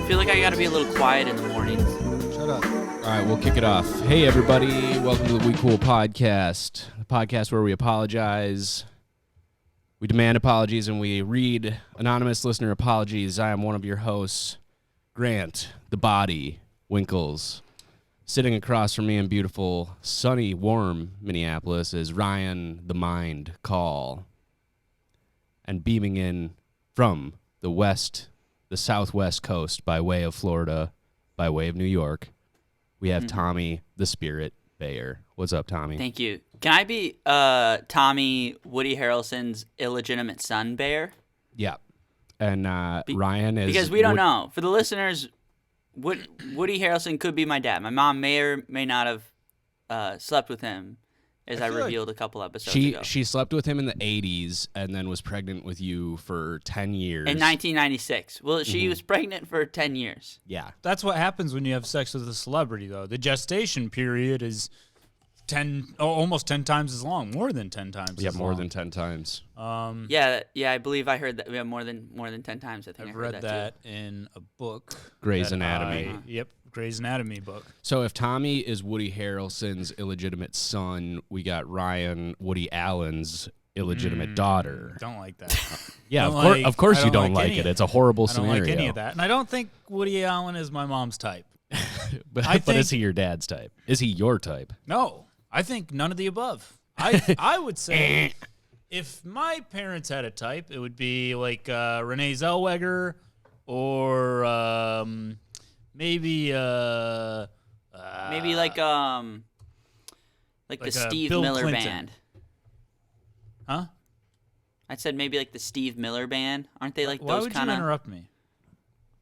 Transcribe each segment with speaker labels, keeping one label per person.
Speaker 1: feel like I gotta be a little quiet in the mornings.
Speaker 2: Shut up.
Speaker 3: All right, we'll kick it off. Hey, everybody. Welcome to the We Cool podcast, the podcast where we apologize. We demand apologies, and we read anonymous listener apologies. I am one of your hosts, Grant, the body, Winkles. Sitting across from me in beautiful, sunny, warm Minneapolis is Ryan, the mind, Call. And beaming in from the southwest coast by way of Florida, by way of New York, we have Tommy, the spirit, Bayer. What's up, Tommy?
Speaker 1: Thank you. Can I be Tommy, Woody Harrelson's illegitimate son, Bayer?
Speaker 3: Yeah. And Ryan is...
Speaker 1: Because we don't know. For the listeners, Woody Harrelson could be my dad. My mom may or may not have slept with him, as I revealed a couple episodes ago.
Speaker 3: She slept with him in the 80s and then was pregnant with you for 10 years.
Speaker 1: In 1996. Well, she was pregnant for 10 years.
Speaker 3: Yeah.
Speaker 2: That's what happens when you have sex with a celebrity, though. The gestation period is almost 10 times as long, more than 10 times.
Speaker 3: Yeah, more than 10 times.
Speaker 1: Yeah, I believe I heard that. We have more than 10 times. I think
Speaker 2: I've
Speaker 1: I heard
Speaker 2: read
Speaker 1: that
Speaker 2: too. In a book.
Speaker 3: Grey's Anatomy.
Speaker 2: Yep, Grey's Anatomy book.
Speaker 3: So if Tommy is Woody Harrelson's illegitimate son, we got Ryan, Woody Allen's illegitimate daughter.
Speaker 2: Don't like that.
Speaker 3: Yeah, of course you don't like it. It's a horrible scenario.
Speaker 2: I don't like any of that. And I don't think Woody Allen is my mom's type.
Speaker 3: But is he your dad's type? Is he your type?
Speaker 2: No, I think none of the above. I would say if my parents had a type, it would be like Renee Zellweger or maybe
Speaker 1: like the Steve
Speaker 2: Bill
Speaker 1: Miller
Speaker 2: Clinton.
Speaker 1: Band.
Speaker 2: Huh?
Speaker 1: I said maybe like the Steve Miller Band. Aren't they like those kind of...
Speaker 2: Why would you interrupt me?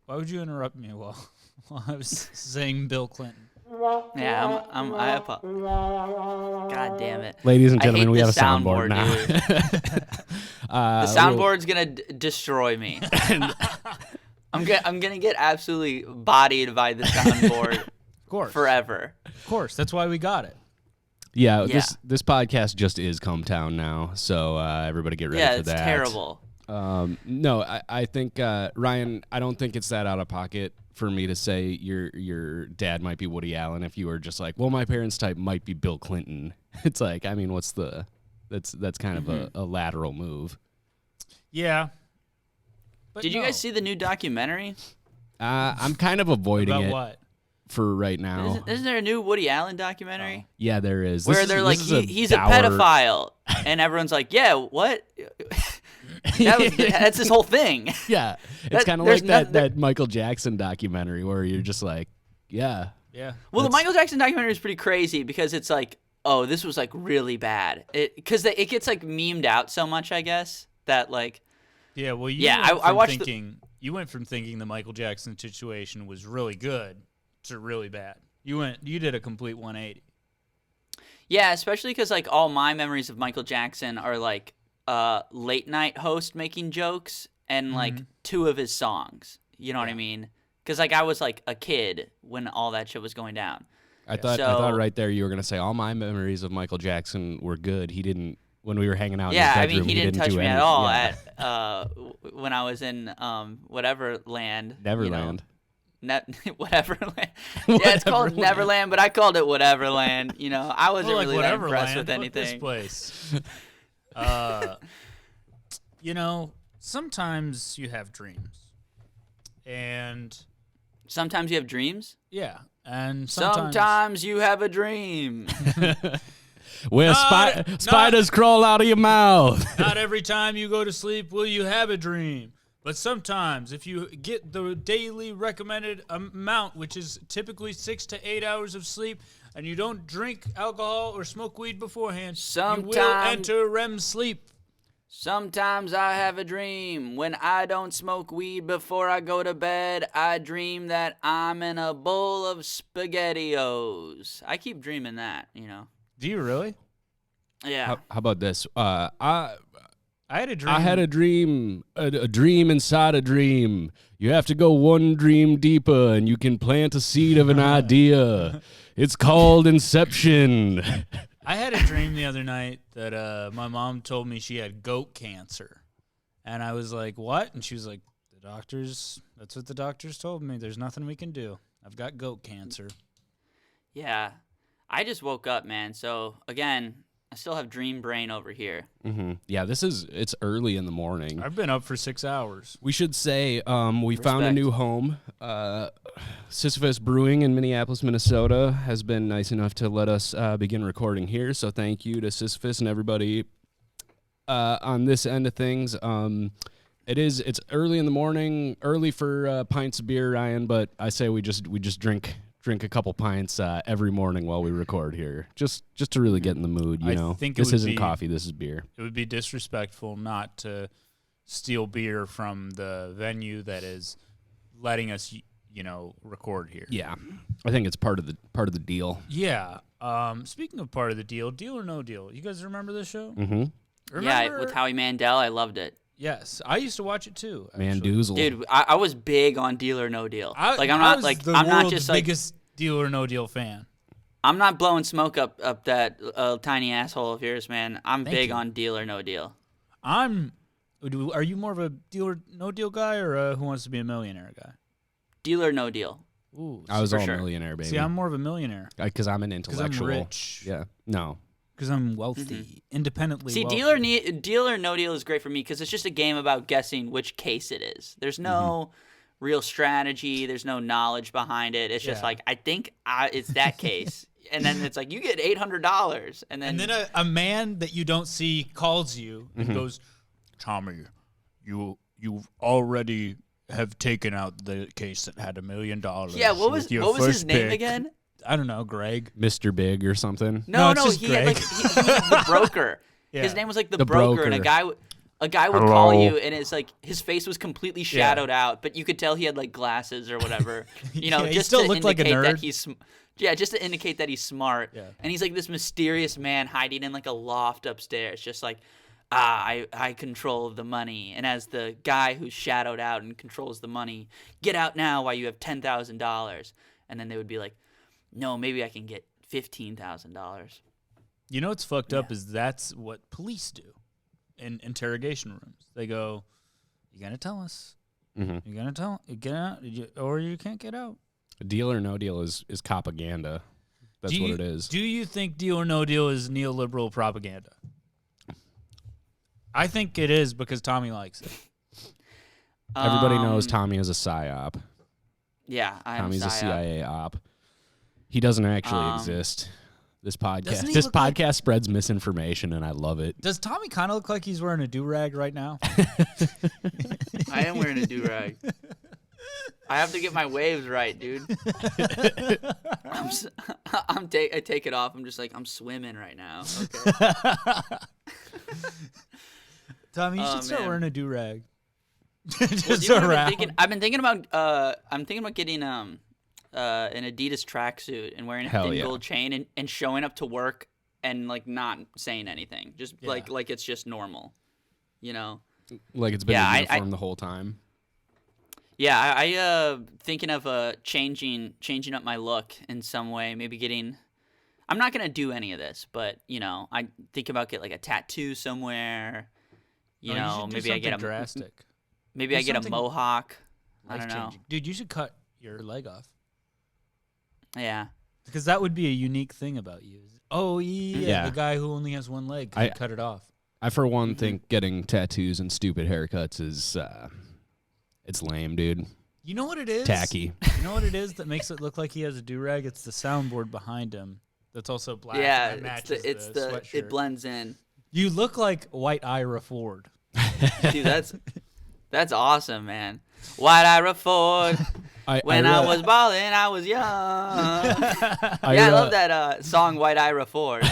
Speaker 2: Why would you interrupt me while I was saying Bill Clinton?
Speaker 1: Yeah, God damn it.
Speaker 3: Ladies and gentlemen, we have a soundboard now.
Speaker 1: The soundboard's going to destroy me. I'm gonna get absolutely bodied by the soundboard
Speaker 2: Of course.
Speaker 1: forever.
Speaker 2: Of course. That's why we got it.
Speaker 3: Yeah. This podcast just is Cometown now, so everybody get ready for that.
Speaker 1: Yeah, it's terrible.
Speaker 3: No, I think, Ryan, I don't think it's that out of pocket for me to say your dad might be Woody Allen if you were just like, well, my parents' type might be Bill Clinton. It's like, I mean, that's kind of a lateral move.
Speaker 2: Yeah. But
Speaker 1: Did you guys see the new documentary?
Speaker 3: I'm kind of avoiding
Speaker 2: About
Speaker 3: it
Speaker 2: what?
Speaker 3: for right now.
Speaker 1: Isn't there a new Woody Allen documentary?
Speaker 3: Yeah, there is.
Speaker 1: Where they're like, he's a pedophile. And everyone's like, yeah, what? That's his whole thing.
Speaker 3: Yeah. It's kind of like that Michael Jackson documentary where you're just like, yeah.
Speaker 2: Yeah.
Speaker 1: Well, the Michael Jackson documentary is pretty crazy because it's like, oh, this was like really bad. Because it gets like memed out so much, I guess, that like.
Speaker 2: Yeah, well,
Speaker 1: I watched
Speaker 2: you went from thinking the Michael Jackson situation was really good to really bad. You did a complete 180.
Speaker 1: Yeah, especially because like all my memories of Michael Jackson are like late night host making jokes and like two of his songs. You know what I mean? Because like I was like a kid when all that shit was going down.
Speaker 3: I thought right there you were gonna say all my memories of Michael Jackson were good. He didn't. When we were hanging out in his bedroom,
Speaker 1: he didn't touch
Speaker 3: do
Speaker 1: me
Speaker 3: anything.
Speaker 1: at all
Speaker 3: Yeah.
Speaker 1: when I was in whatever land.
Speaker 3: Neverland.
Speaker 1: Whatever land. Yeah, it's called Neverland, but I called it whatever land. You know, I wasn't really that impressed with anything.
Speaker 2: This place. Sometimes you have dreams, and
Speaker 1: sometimes you have dreams.
Speaker 2: Yeah, and
Speaker 1: sometimes you have a dream.
Speaker 3: Where spiders crawl out of your mouth.
Speaker 2: Not every time you go to sleep will you have a dream. But sometimes, if you get the daily recommended amount, which is typically 6 to 8 hours of sleep, and you don't drink alcohol or smoke weed beforehand, you will enter REM sleep.
Speaker 1: Sometimes I have a dream. When I don't smoke weed before I go to bed, I dream that I'm in a bowl of SpaghettiOs. I keep dreaming that, you know.
Speaker 2: Do you really?
Speaker 1: Yeah.
Speaker 3: How about this? I
Speaker 2: had a dream.
Speaker 3: I had a dream, a dream inside a dream. You have to go one dream deeper, and you can plant a seed of an idea. It's called Inception.
Speaker 2: I had a dream the other night that my mom told me she had goat cancer. And I was like, what? And she was like, did That's what the doctors told me. There's nothing we can do. I've got goat cancer.
Speaker 1: Yeah. I just woke up, man. So, again, I still have dream brain over here.
Speaker 3: Mm-hmm. Yeah, it's early in the morning.
Speaker 2: I've been up for 6 hours.
Speaker 3: We should say we found a new home. Sisyphus Brewing in Minneapolis, Minnesota has been nice enough to let us begin recording here. So thank you to Sisyphus and everybody on this end of things. It's early in the morning, early for pints of beer, Ryan, but I say we just drink a couple pints every morning while we record here, just to really get in the mood. I think this isn't coffee, this is beer.
Speaker 2: It would be disrespectful not to steal beer from the venue that is letting us, record here.
Speaker 3: Yeah, I think it's part of the deal.
Speaker 2: Yeah. Speaking of part of the deal, Deal or No Deal. You guys remember this show?
Speaker 3: Mm-hmm.
Speaker 1: Yeah, with Howie Mandel, I loved it.
Speaker 2: Yes, I used to watch it too.
Speaker 3: Mandoozle.
Speaker 1: Dude, I was big on Deal or No Deal.
Speaker 2: I'm not just biggest Deal or No Deal fan.
Speaker 1: I'm not blowing smoke up that tiny asshole of yours, man. I'm big on Deal or No Deal.
Speaker 2: Are you more of a Deal or No Deal guy or a Who Wants to Be a Millionaire guy?
Speaker 1: Deal or No Deal.
Speaker 2: Ooh,
Speaker 3: I was all millionaire, baby.
Speaker 2: See, I'm more of a millionaire.
Speaker 3: Because I'm an intellectual.
Speaker 2: Because I'm rich.
Speaker 3: Yeah. No.
Speaker 2: Because I'm wealthy, independently wealthy.
Speaker 1: Deal or No Deal is great for me because it's just a game about guessing which case it is. There's no real strategy. There's no knowledge behind it. It's just like, I think it's that case. And then it's like, you get $800. And then
Speaker 2: a man that you don't see calls you and goes, Tommy, you already have taken out the case that had $1 million.
Speaker 1: Yeah, what was his name again?
Speaker 2: I don't know, Greg.
Speaker 3: Mr. Big or something.
Speaker 2: No,
Speaker 1: he had like he was the broker. Yeah. His name was like the broker, and a guy would call you, and it's like his face was completely shadowed out, but you could tell he had like glasses or whatever. Just
Speaker 2: he still
Speaker 1: to
Speaker 2: looked
Speaker 1: indicate
Speaker 2: like a nerd.
Speaker 1: that he's just to indicate that he's smart. Yeah. And he's like this mysterious man hiding in like a loft upstairs, just like I control the money. And as the guy who's shadowed out and controls the money, get out now while you have $10,000. And then they would be like, no, maybe I can get $15,000.
Speaker 2: You know what's fucked up is that's what police do in interrogation rooms. They go, you got to tell us. Mm-hmm. You got to get out, or you can't get out.
Speaker 3: Deal or No Deal is propaganda. That's what it is.
Speaker 2: Do you think Deal or No Deal is neoliberal propaganda? I think it is because Tommy likes it.
Speaker 3: Everybody knows Tommy is a psyop.
Speaker 1: Yeah,
Speaker 3: Tommy's a CIA op. He doesn't actually exist. This podcast
Speaker 2: like
Speaker 3: spreads misinformation, and I love it.
Speaker 2: Does Tommy kind of look like he's wearing a do-rag right now?
Speaker 1: I am wearing a do-rag. I have to get my waves right, dude. I take it off. I'm just like, I'm swimming right now. Okay.
Speaker 2: Tommy, you should start wearing a do-rag.
Speaker 1: I've been thinking about getting an Adidas tracksuit and wearing a thin gold chain and showing up to work and like not saying anything, just like it's just normal,
Speaker 3: like it's been a uniform the whole time.
Speaker 1: Yeah, I thinking of changing up my look in some way, maybe getting. I'm not gonna do any of this, but I think about getting like a tattoo somewhere. Maybe I get a
Speaker 2: drastic.
Speaker 1: Maybe I get a mohawk. I don't know.
Speaker 2: Dude, you should cut your leg off.
Speaker 1: Yeah.
Speaker 2: Because that would be a unique thing about you. Oh, yeah. The guy who only has one leg can cut it off.
Speaker 3: I, for one, think getting tattoos and stupid haircuts is, it's lame, dude.
Speaker 2: You know what it is?
Speaker 3: Tacky.
Speaker 2: You know what it is that makes it look like he has a do-rag? It's the soundboard behind him that's also black.
Speaker 1: Yeah,
Speaker 2: and that matches
Speaker 1: it blends in.
Speaker 2: You look like White Ira Ford.
Speaker 1: Dude, that's awesome, man. White Ira Ford. When I was balling, I was young. I love that song, White Ira Ford.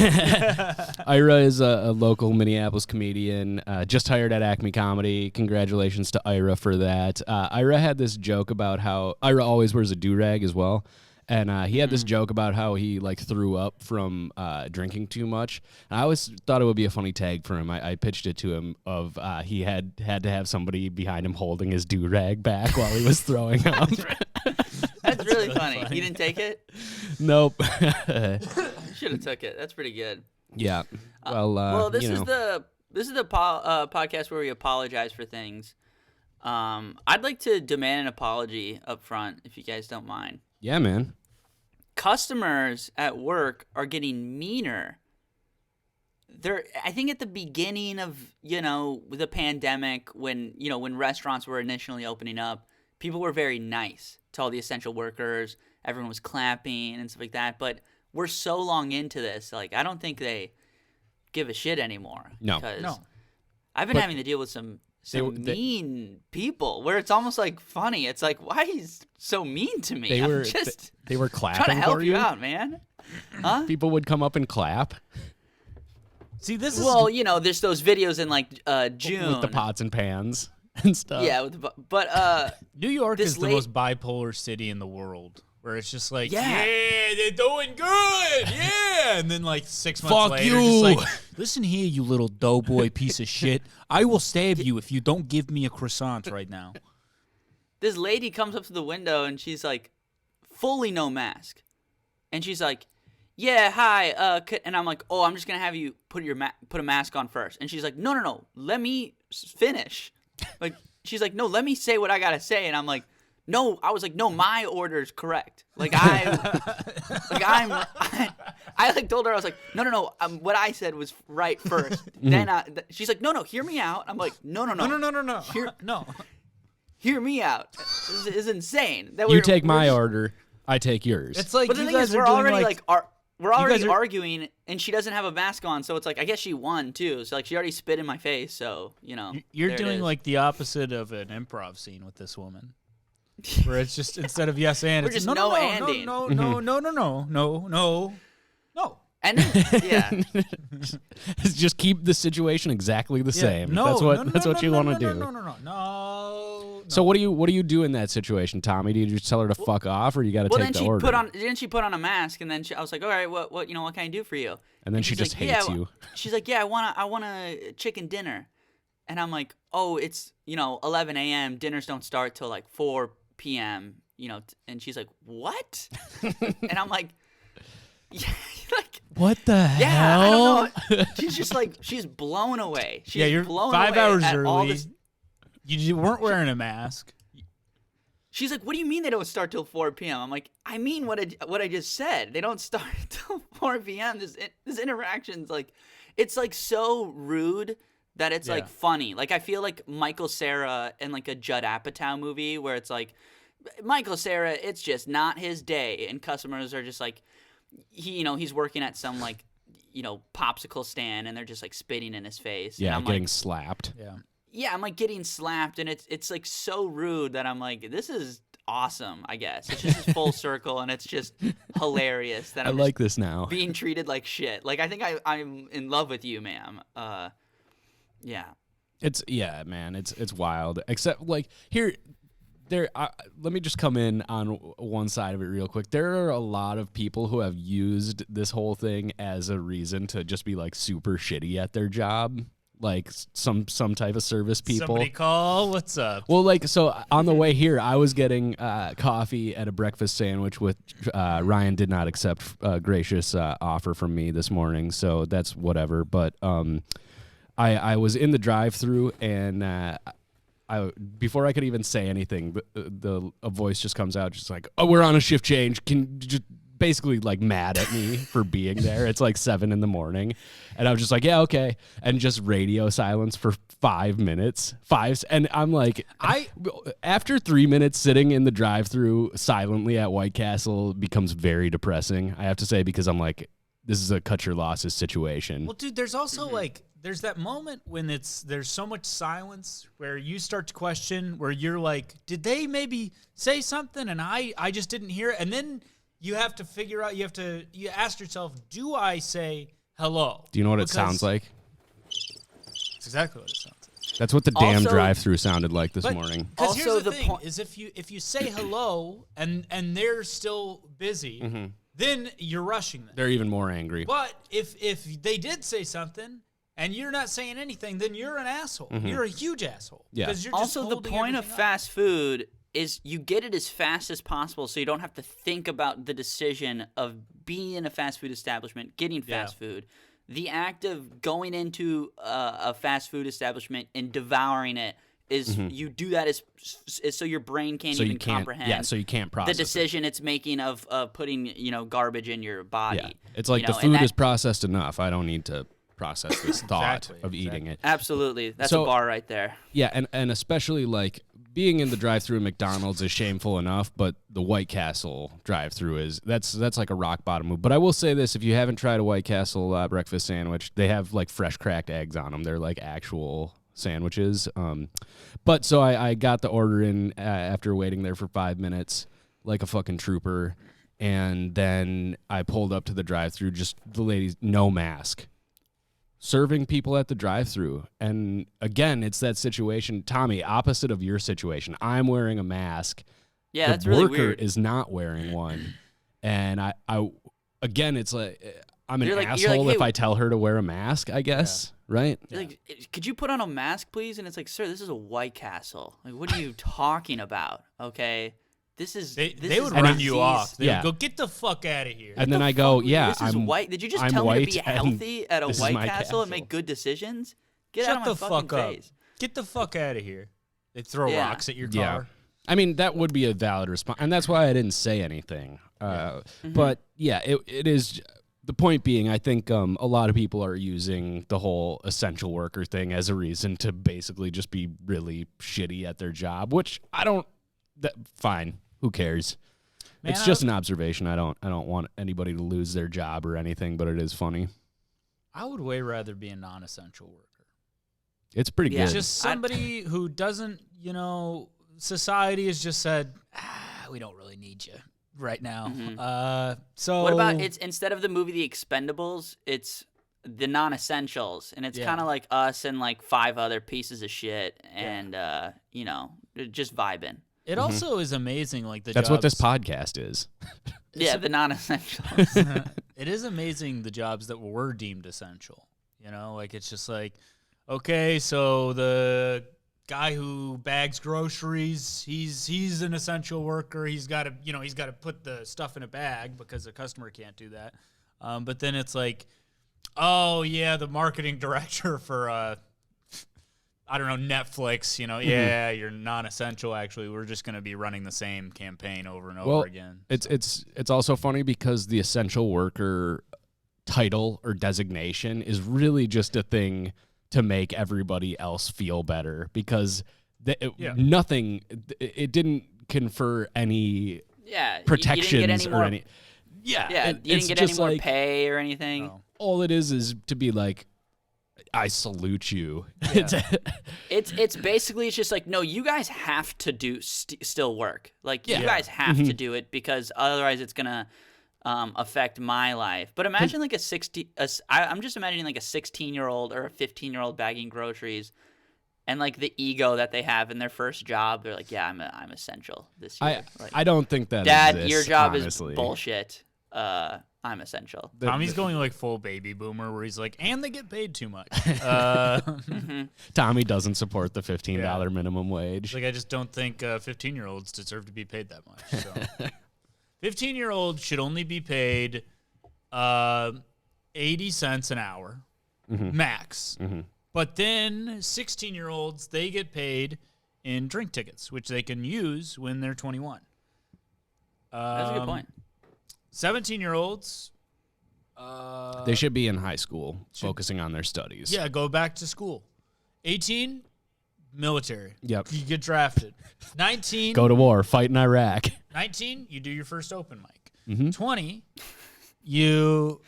Speaker 3: Ira is a local Minneapolis comedian, just hired at Acme Comedy. Congratulations to Ira for that. Ira had this joke about how Ira always wears a do-rag as well. And he had this joke about how he like threw up from drinking too much. And I always thought it would be a funny tag for him. I pitched it to him of he had to have somebody behind him holding his do-rag back while he was throwing up.
Speaker 1: That's really funny. You didn't take it?
Speaker 3: Nope.
Speaker 1: Should have took it. That's pretty good.
Speaker 3: Yeah. Well,
Speaker 1: this is the podcast where we apologize for things. I'd like to demand an apology up front, if you guys don't mind.
Speaker 3: Yeah, man.
Speaker 1: Customers at work are getting meaner. I think at the beginning of, the pandemic, when restaurants were initially opening up, people were very nice to all the essential workers. Everyone was clapping and stuff like that. But we're so long into this, like, I don't think they give a shit anymore.
Speaker 3: No.
Speaker 1: Because I've been having to deal with some mean people where it's almost like funny. It's like, why he's so mean to me?
Speaker 3: They were clapping
Speaker 1: trying to help
Speaker 3: for
Speaker 1: you out, man. Huh?
Speaker 3: People would come up and clap.
Speaker 2: See, this is
Speaker 1: there's those videos in like June
Speaker 3: with the pots and pans and stuff.
Speaker 1: Yeah, but
Speaker 2: New York is the
Speaker 1: late-
Speaker 2: most bipolar city in the world, where it's just like,
Speaker 1: Yeah.
Speaker 2: they're doing good, yeah, and then like 6 months
Speaker 3: Fuck
Speaker 2: later,
Speaker 3: you.
Speaker 2: just like, listen here, you little doughboy piece of shit, I will stab you if you don't give me a croissant right now.
Speaker 1: this lady comes up to the window and she's like, fully no mask, and she's like, yeah, hi, and I'm like, oh, I'm just gonna have you put a mask on first, and she's like, no, let me finish. Like, she's like, no, let me say what I gotta say, and I'm like, no, I was like, no, my order's correct. Like I like told her, I was like, no, what I said was right first. Then she's like, no, hear me out. I'm like, no. Hear me out. This is insane.
Speaker 3: You take my order, I take yours.
Speaker 2: It's like,
Speaker 1: But the
Speaker 2: you
Speaker 1: thing
Speaker 2: guys
Speaker 1: is,
Speaker 2: are
Speaker 1: we're
Speaker 2: doing
Speaker 1: already
Speaker 2: like
Speaker 1: we're already
Speaker 2: guys are-
Speaker 1: arguing, and she doesn't have a mask on, so it's like, I guess she won too. So like, she already spit in my face, so
Speaker 2: You're
Speaker 1: there it
Speaker 2: doing
Speaker 1: is.
Speaker 2: like the opposite of an improv scene with this woman, where it's just instead of yes and
Speaker 1: We're
Speaker 2: it's
Speaker 1: just
Speaker 2: no,
Speaker 1: no-anding.
Speaker 2: no.
Speaker 1: And then, yeah,
Speaker 3: Just keep the situation exactly the same.
Speaker 2: No,
Speaker 3: That's what you want to do.
Speaker 2: No.
Speaker 3: So what do you do in that situation, Tommy? Do you just tell her to fuck off, or you got to
Speaker 1: well,
Speaker 3: take
Speaker 1: then
Speaker 3: the order?
Speaker 1: didn't she put on a mask, and then I was like, all right, what can I do for you?
Speaker 3: And then she
Speaker 1: she's
Speaker 3: just
Speaker 1: like,
Speaker 3: hates
Speaker 1: yeah,
Speaker 3: you.
Speaker 1: She's like, yeah, I want a chicken dinner, and I'm like, oh, it's 11 a.m. Dinners don't start till like 4 p.m. And she's like, what? And I'm like, yeah, like,
Speaker 3: What the
Speaker 1: yeah,
Speaker 3: hell?
Speaker 1: I don't know. She's just like, she's blown away. She's
Speaker 2: You're
Speaker 1: blown
Speaker 2: 5
Speaker 1: away
Speaker 2: hours
Speaker 1: at all
Speaker 2: early.
Speaker 1: this.
Speaker 2: You weren't wearing a mask.
Speaker 1: She's like, what do you mean they don't start till 4 p.m.? I'm like, I mean what I just said. They don't start till 4 p.m. This interaction's like, it's like so rude that it's like funny. Like, I feel like Michael Cera in like a Judd Apatow movie where it's like, Michael Cera, it's just not his day, and customers are just like, he's working at some like, popsicle stand, and they're just like spitting in his face.
Speaker 3: Yeah,
Speaker 1: and I'm
Speaker 3: getting
Speaker 1: like,
Speaker 3: slapped.
Speaker 1: yeah, I'm like getting slapped, and it's like so rude that I'm like, this is awesome, I guess. It's just full circle, and it's just hilarious that
Speaker 3: I
Speaker 1: I'm
Speaker 3: like
Speaker 1: just
Speaker 3: this now.
Speaker 1: being treated like shit. Like, I think I'm in love with you, ma'am. Yeah.
Speaker 3: Man, it's wild. Except like let me just come in on one side of it real quick. There are a lot of people who have used this whole thing as a reason to just be like super shitty at their job. Like some type of service people.
Speaker 2: Somebody call. What's up?
Speaker 3: Well, like, so on the way here, I was getting coffee at a breakfast sandwich, which Ryan did not accept a gracious offer from me this morning, so that's whatever. But I was in the drive-thru, and before I could even say anything, a voice just comes out, just like, "Oh, we're on a shift change. Can just." Basically like mad at me for being there. It's like 7 a.m. and I was just like, yeah, okay. And just radio silence for 5 minutes. And I'm like, after 3 minutes sitting in the drive-thru silently at White Castle becomes very depressing, I have to say, because I'm like, this is a cut your losses situation.
Speaker 2: Well, dude, there's also like, there's that moment when there's so much silence where you start to question, where you're like, did they maybe say something and I just didn't hear it? And then you have to figure out, you ask yourself, do I say hello?
Speaker 3: Do you know what it sounds like?
Speaker 2: It's exactly what it sounds like.
Speaker 3: That's what the damn
Speaker 1: Also-
Speaker 3: drive-thru sounded like this morning.
Speaker 2: Because
Speaker 1: Also,
Speaker 2: here's the
Speaker 1: the
Speaker 2: thing,
Speaker 1: point-
Speaker 2: is if you say hello and they're still busy, then you're rushing them.
Speaker 3: They're even more angry.
Speaker 2: But if they did say something and you're not saying anything, then you're an asshole. You're a huge asshole.
Speaker 3: Yeah.
Speaker 2: Because you're just
Speaker 1: Also, the
Speaker 2: holding
Speaker 1: point of
Speaker 2: everything up.
Speaker 1: fast food is you get it as fast as possible, so you don't have to think about the decision of being in a fast food establishment, getting fast food. The act of going into a fast food establishment and devouring it is you do that is so your brain can't even comprehend.
Speaker 3: Yeah, so you can't process
Speaker 1: the decision it's making of putting garbage in your body.
Speaker 3: Yeah. It's like the food is processed enough. I don't need to process this thought of eating it.
Speaker 1: Absolutely, that's a bar right there.
Speaker 3: Yeah, and especially like being in the drive-thru at McDonald's is shameful enough, but the White Castle drive-thru that's like a rock bottom move. But I will say this: if you haven't tried a White Castle breakfast sandwich, they have like fresh cracked eggs on them. They're like actual sandwiches. But so I got the order in after waiting there for 5 minutes like a fucking trooper, and then I pulled up to the drive-thru, just the ladies, no mask, serving people at the drive-thru. And again, it's that situation, Tommy, opposite of your situation. I'm wearing a mask.
Speaker 1: Yeah,
Speaker 3: the
Speaker 1: that's really
Speaker 3: worker
Speaker 1: weird.
Speaker 3: is not wearing one. And I again, it's like I'm an
Speaker 1: You're
Speaker 3: asshole
Speaker 1: like,
Speaker 3: if
Speaker 1: hey,
Speaker 3: I tell her to wear a mask, I guess, right?
Speaker 1: You're like, could you put on a mask, please? And it's like, sir, this is a White Castle. Like, what are you talking about? Okay, this is
Speaker 2: They
Speaker 1: this
Speaker 2: would
Speaker 1: is
Speaker 2: run you
Speaker 1: disease.
Speaker 2: off. They
Speaker 3: Yeah.
Speaker 2: would go, get the fuck out of here.
Speaker 3: And then I go, yeah,
Speaker 1: This is
Speaker 3: I'm
Speaker 1: white. Did you just
Speaker 3: I'm
Speaker 1: tell me to
Speaker 3: white
Speaker 1: be
Speaker 3: and
Speaker 1: healthy at a
Speaker 3: this is
Speaker 1: White
Speaker 3: my
Speaker 1: Castle and
Speaker 3: castle.
Speaker 1: make good decisions? Get
Speaker 2: Shut
Speaker 1: out
Speaker 2: the
Speaker 1: of my fucking
Speaker 2: fuck up.
Speaker 1: face.
Speaker 2: Get the fuck out of here. They throw
Speaker 1: Yeah.
Speaker 2: rocks at your
Speaker 3: Yeah.
Speaker 2: car.
Speaker 3: I mean, that would be a valid response, and that's why I didn't say anything. But yeah, it is. The point being, I think a lot of people are using the whole essential worker thing as a reason to basically just be really shitty at their job, which I don't. Fine, who cares?
Speaker 2: Man,
Speaker 3: it's just an observation. I don't want anybody to lose their job or anything, but it is funny.
Speaker 2: I would way rather be a non-essential worker.
Speaker 3: It's pretty
Speaker 1: Yeah.
Speaker 3: good.
Speaker 2: Just somebody who doesn't, society has just said, we don't really need you right now. So
Speaker 1: What about it's instead of the movie The Expendables, it's the non-essentials, and it's kind of like us and like 5 other pieces of shit, and just vibing.
Speaker 2: It also is amazing, like
Speaker 3: That's what this podcast is.
Speaker 1: Yeah, the non-essentials.
Speaker 2: It is amazing the jobs that were deemed essential. Like it's just like, okay, so the guy who bags groceries, he's an essential worker. He's got to put the stuff in a bag because the customer can't do that. But then it's like, oh yeah, the marketing director for I don't know, Netflix, yeah, you're non-essential. Actually, we're just going to be running the same campaign over and over again.
Speaker 3: It's also funny because the essential worker title or designation is really just a thing to make everybody else feel better, because nothing, it didn't confer any protections
Speaker 1: you didn't get any more,
Speaker 3: or any. Yeah,
Speaker 1: you didn't get any more pay or anything.
Speaker 3: No. All it is to be like, I salute you.
Speaker 2: Yeah.
Speaker 1: It's basically, it's just like, no, you guys have to do still work. Like, you guys have to do it, because otherwise it's gonna affect my life. But imagine like I'm just imagining like a 16-year-old or a 15-year-old bagging groceries, and like the ego that they have in their first job. They're like, yeah, I'm essential this year.
Speaker 3: I don't think that
Speaker 1: Dad,
Speaker 3: exists,
Speaker 1: your job
Speaker 3: honestly.
Speaker 1: is bullshit. I'm essential.
Speaker 2: Tommy's going like full baby boomer, where he's like, and they get paid too much.
Speaker 3: Tommy doesn't support the $15 minimum wage.
Speaker 2: Like, I just don't think 15-year-olds deserve to be paid that much. So. 15-year-olds should only be paid 80 cents an hour, max. But then 16-year-olds, they get paid in drink tickets, which they can use when they're 21.
Speaker 1: That's a good point.
Speaker 2: 17-year-olds,
Speaker 3: they should be in high school, focusing on their studies.
Speaker 2: yeah, go back to school. 18, military.
Speaker 3: Yep.
Speaker 2: You get drafted. 19,
Speaker 3: Go to war, fight in Iraq.
Speaker 2: 19, you do your first open mic. 20, you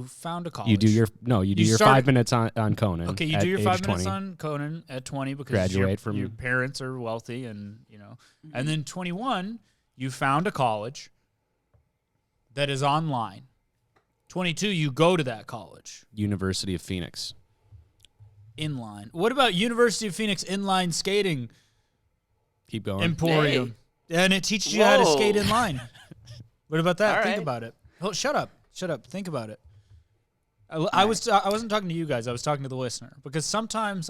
Speaker 2: found a college.
Speaker 3: You do your
Speaker 2: started-
Speaker 3: 5 minutes on Conan.
Speaker 2: Okay, you
Speaker 3: at
Speaker 2: do your
Speaker 3: age
Speaker 2: 5
Speaker 3: 20.
Speaker 2: minutes on Conan at 20 because
Speaker 3: Graduate from-
Speaker 2: your parents are wealthy, and and then 21, you found a college that is online. 22, you go to that college.
Speaker 3: University of Phoenix.
Speaker 2: Inline. What about University of Phoenix inline skating
Speaker 3: Keep going.
Speaker 2: emporium? And it teaches you how to skate
Speaker 1: Whoa.
Speaker 2: inline. What about that?
Speaker 1: All
Speaker 2: Think
Speaker 1: right.
Speaker 2: about it. Oh, shut up. Think about it. I wasn't talking to you guys. I was talking to the listener, because sometimes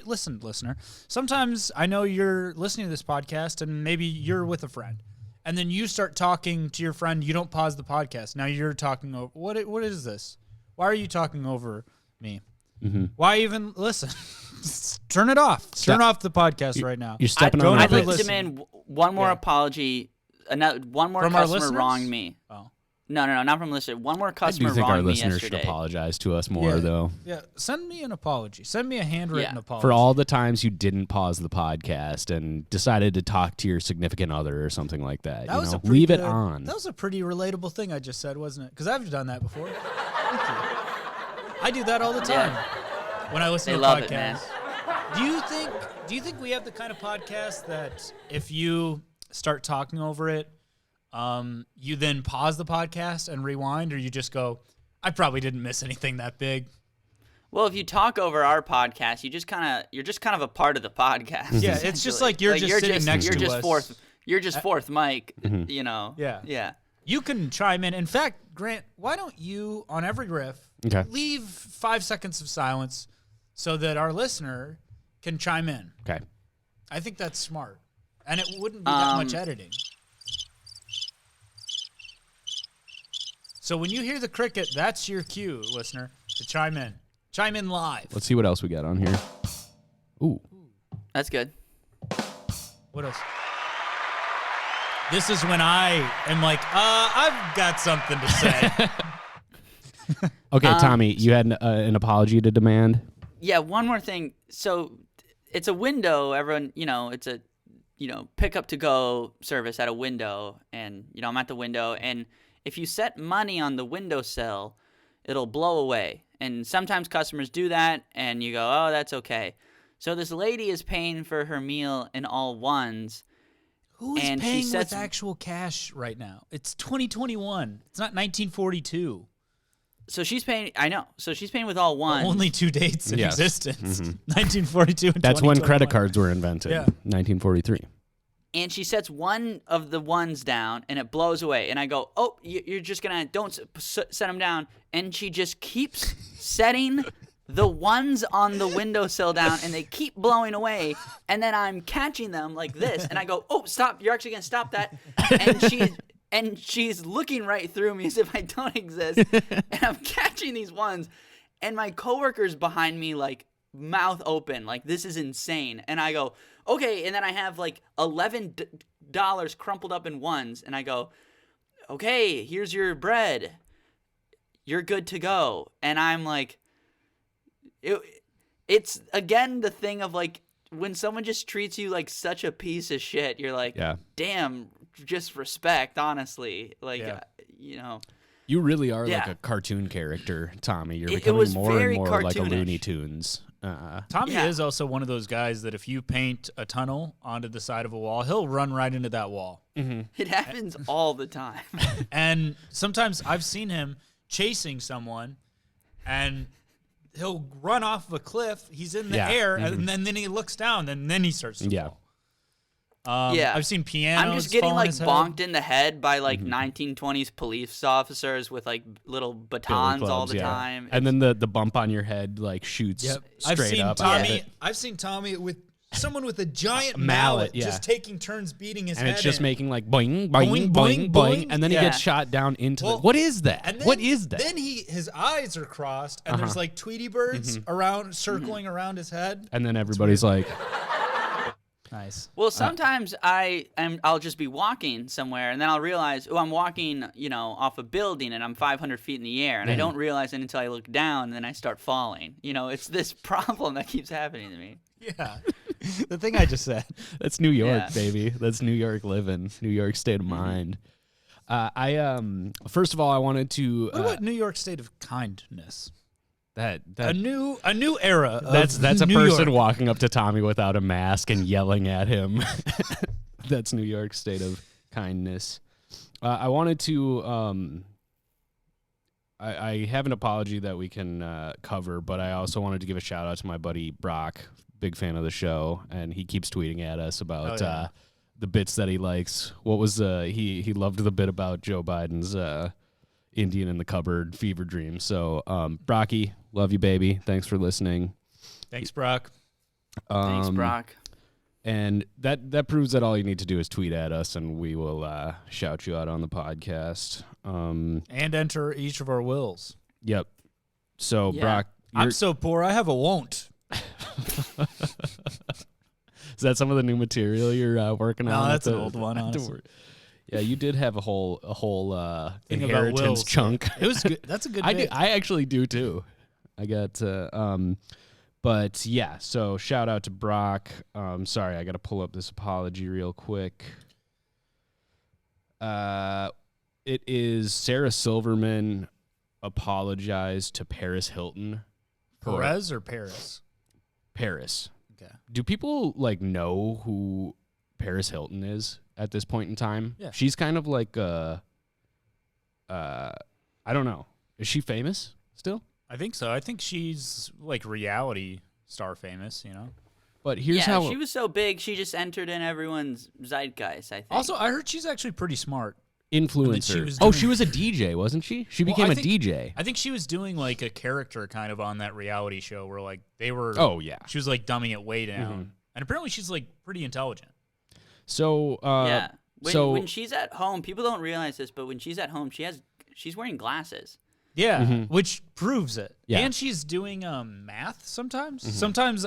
Speaker 2: listen, listener. Sometimes I know you're listening to this podcast, and maybe you're with a friend, and then you start talking to your friend. You don't pause the podcast. Now you're talking over. What is this? Why are you talking over me? Why even listen? turn it off. Turn off the podcast right now.
Speaker 3: You're stepping
Speaker 2: Don't
Speaker 3: on
Speaker 1: I'd
Speaker 3: our
Speaker 1: like to
Speaker 3: bits.
Speaker 1: demand one more apology. One more
Speaker 2: From our
Speaker 1: customer
Speaker 2: listeners?
Speaker 1: wronged me.
Speaker 2: Oh.
Speaker 1: No, not from listener. One more
Speaker 3: I do
Speaker 1: customer
Speaker 3: think our
Speaker 1: wronged me
Speaker 3: listeners should
Speaker 1: yesterday.
Speaker 3: apologize to us more, though.
Speaker 2: Yeah, send me an apology. Send me a handwritten apology.
Speaker 3: For all the times you didn't pause the podcast and decided to talk to your significant other or something like that.
Speaker 2: That was a
Speaker 3: Leave it
Speaker 2: pretty
Speaker 3: on.
Speaker 2: That was a pretty relatable thing I just said, wasn't it? Because I've done that before. Thank you. I do that all the time when I listen
Speaker 1: They
Speaker 2: to
Speaker 1: love
Speaker 2: podcasts.
Speaker 1: it, man.
Speaker 2: Do you think we have the kind of podcast that if you start talking over it, you then pause the podcast and rewind, or you just go, I probably didn't miss anything that big?
Speaker 1: Well, if you talk over our podcast, you're just kind of a part of the podcast.
Speaker 2: Yeah, it's just like you're just sitting next to us.
Speaker 1: You're just fourth mic,
Speaker 2: Yeah.
Speaker 1: Yeah.
Speaker 2: You can chime in. In fact, Grant, why don't you, on every riff, leave 5 seconds of silence so that our listener can chime in?
Speaker 3: Okay.
Speaker 2: I think that's smart. And it wouldn't be that much editing. So when you hear the cricket, that's your cue, listener, to chime in. Chime in live.
Speaker 3: Let's see what else we got on here. Ooh.
Speaker 1: That's good.
Speaker 2: What else? This is when I am like, I've got something to say.
Speaker 3: Okay, Tommy, you had an apology to demand?
Speaker 1: Yeah, one more thing. So it's a window. Everyone, it's a, pick up to go service at a window. And, I'm at the window. And if you set money on the windowsill, it'll blow away. And sometimes customers do that, and you go, oh, that's okay. So this lady is paying for her meal in all ones.
Speaker 2: Who is
Speaker 1: and
Speaker 2: paying
Speaker 1: she sets,
Speaker 2: with actual cash right now? It's 2021. It's not 1942.
Speaker 1: So she's paying, I know. So she's paying with all ones.
Speaker 2: Only 2 dates in
Speaker 3: Yes.
Speaker 2: existence. 1942 and
Speaker 3: That's when
Speaker 2: 2021.
Speaker 3: credit cards were invented.
Speaker 2: Yeah.
Speaker 3: 1943.
Speaker 1: And she sets one of the ones down, and it blows away. And I go, oh, you're just going to, don't set them down. And she just keeps setting the ones on the windowsill down, and they keep blowing away. And then I'm catching them like this. And I go, oh, stop. You're actually going to stop that. And she's looking right through me as if I don't exist. And I'm catching these ones. And my coworker's behind me, like, mouth open. Like, this is insane. And I go, okay. And then I have, like, $11 crumpled up in ones. And I go, okay, here's your bread. You're good to go. And I'm like, it's, again, the thing of, like, when someone just treats you like such a piece of shit, you're like, damn, just respect, honestly. Like,
Speaker 3: You really are like
Speaker 1: Yeah.
Speaker 3: a cartoon character, Tommy. You're
Speaker 1: It
Speaker 3: becoming
Speaker 1: was
Speaker 3: more and
Speaker 1: very
Speaker 3: more like a
Speaker 1: cartoonish.
Speaker 3: Looney Tunes.
Speaker 2: Tommy
Speaker 1: Yeah.
Speaker 2: is also one of those guys that if you paint a tunnel onto the side of a wall, he'll run right into that wall.
Speaker 1: It happens all the time.
Speaker 2: And sometimes I've seen him chasing someone, and he'll run off of a cliff. He's in the air, and then he looks down, and then he starts to fall. I've seen pianos.
Speaker 1: I'm just getting
Speaker 2: fall on
Speaker 1: like
Speaker 2: his head.
Speaker 1: bonked in the head by like 1920s police officers with like little batons
Speaker 3: Billy
Speaker 1: all
Speaker 3: clubs,
Speaker 1: the time.
Speaker 3: And then the bump on your head like shoots
Speaker 2: I've
Speaker 3: straight
Speaker 2: seen
Speaker 3: up.
Speaker 2: Tommy. I've seen Tommy with someone with a giant
Speaker 3: mallet,
Speaker 2: just taking turns beating his
Speaker 3: and
Speaker 2: head.
Speaker 3: it's just
Speaker 2: in.
Speaker 3: making like boing, boing,
Speaker 2: Boing,
Speaker 3: boing, boing,
Speaker 2: boing.
Speaker 3: and then he
Speaker 1: Yeah.
Speaker 3: gets shot down into
Speaker 2: Well,
Speaker 3: the. What is that?
Speaker 2: And then,
Speaker 3: What is that?
Speaker 2: Then his eyes are crossed, and there's like Tweety birds around, circling around his head.
Speaker 3: And then everybody's like,
Speaker 2: Nice.
Speaker 1: Well, sometimes I'll just be walking somewhere, and then I'll realize, I'm walking, off a building, and I'm 500 feet in the air, and I don't realize it until I look down, and then I start falling. It's this problem that keeps happening to me.
Speaker 2: Yeah. The thing I just said.
Speaker 3: that's New York,
Speaker 1: Yeah.
Speaker 3: baby. That's New York living, New York state of mind. First of all, I wanted to.
Speaker 2: What about New York state of kindness?
Speaker 3: that
Speaker 2: A new era.
Speaker 3: That's a
Speaker 2: New
Speaker 3: person
Speaker 2: York.
Speaker 3: walking up to Tommy without a mask and yelling at him. That's New York state of kindness. I wanted to. I have an apology that we can cover, but I also wanted to give a shout out to my buddy Brock, big fan of the show, and he keeps tweeting at us about the bits that he likes. What was he loved the bit about Joe Biden's Indian in the cupboard fever dream. So Brocky, love you, baby. Thanks for listening.
Speaker 2: Thanks, Brock.
Speaker 1: Thanks, Brock.
Speaker 3: And that proves that all you need to do is tweet at us, and we will shout you out on the podcast.
Speaker 2: And enter each of our wills.
Speaker 3: Yep. So
Speaker 1: Yeah.
Speaker 3: Brock,
Speaker 2: I'm so poor, I have a won't.
Speaker 3: Is that some of the new material you're working on?
Speaker 2: No, that's an old one, honestly.
Speaker 3: Yeah, you did have a whole
Speaker 2: Thing about
Speaker 3: inheritance
Speaker 2: wills.
Speaker 3: chunk.
Speaker 2: It was good. That's a good bit.
Speaker 3: I actually do too. I got but yeah, so shout out to Brock. Sorry, I got to pull up this apology real quick. It is Sarah Silverman apologized to Paris Hilton.
Speaker 2: Perez or Paris?
Speaker 3: Paris.
Speaker 2: Okay.
Speaker 3: Do people like know who Paris Hilton is at this point in time?
Speaker 2: Yeah.
Speaker 3: She's kind of like I don't know. Is she famous still?
Speaker 2: I think so. I think she's like reality star famous, you know?
Speaker 3: But here's how
Speaker 1: she was so big, she just entered in everyone's zeitgeist, I think.
Speaker 2: Also, I heard she's actually pretty smart.
Speaker 3: influencer. She was a DJ, wasn't she? She became a DJ.
Speaker 2: I think she was doing like a character kind of on that reality show where like they were.
Speaker 3: Oh yeah.
Speaker 2: She was like dumbing it way down, and apparently she's like pretty intelligent.
Speaker 3: So
Speaker 1: yeah. When she's at home, people don't realize this, but when she's at home, she's wearing glasses.
Speaker 2: Yeah, which proves it.
Speaker 3: Yeah.
Speaker 2: And she's doing math sometimes. Sometimes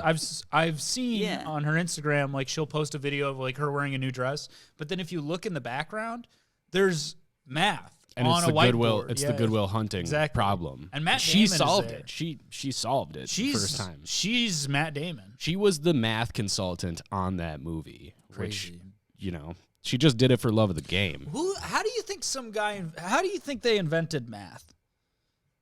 Speaker 2: I've seen on her Instagram, like she'll post a video of like her wearing a new dress, but then if you look in the background, there's math
Speaker 3: and
Speaker 2: on
Speaker 3: it's
Speaker 2: a
Speaker 3: the
Speaker 2: whiteboard.
Speaker 3: Goodwill. It's the Goodwill Hunting problem.
Speaker 2: And Matt
Speaker 3: she
Speaker 2: Damon
Speaker 3: solved
Speaker 2: is there.
Speaker 3: it. She solved it first time.
Speaker 2: She's Matt Damon.
Speaker 3: She was the math consultant on that movie,
Speaker 2: Crazy.
Speaker 3: which she just did it for love of the game.
Speaker 2: How do you think how do you think they invented math?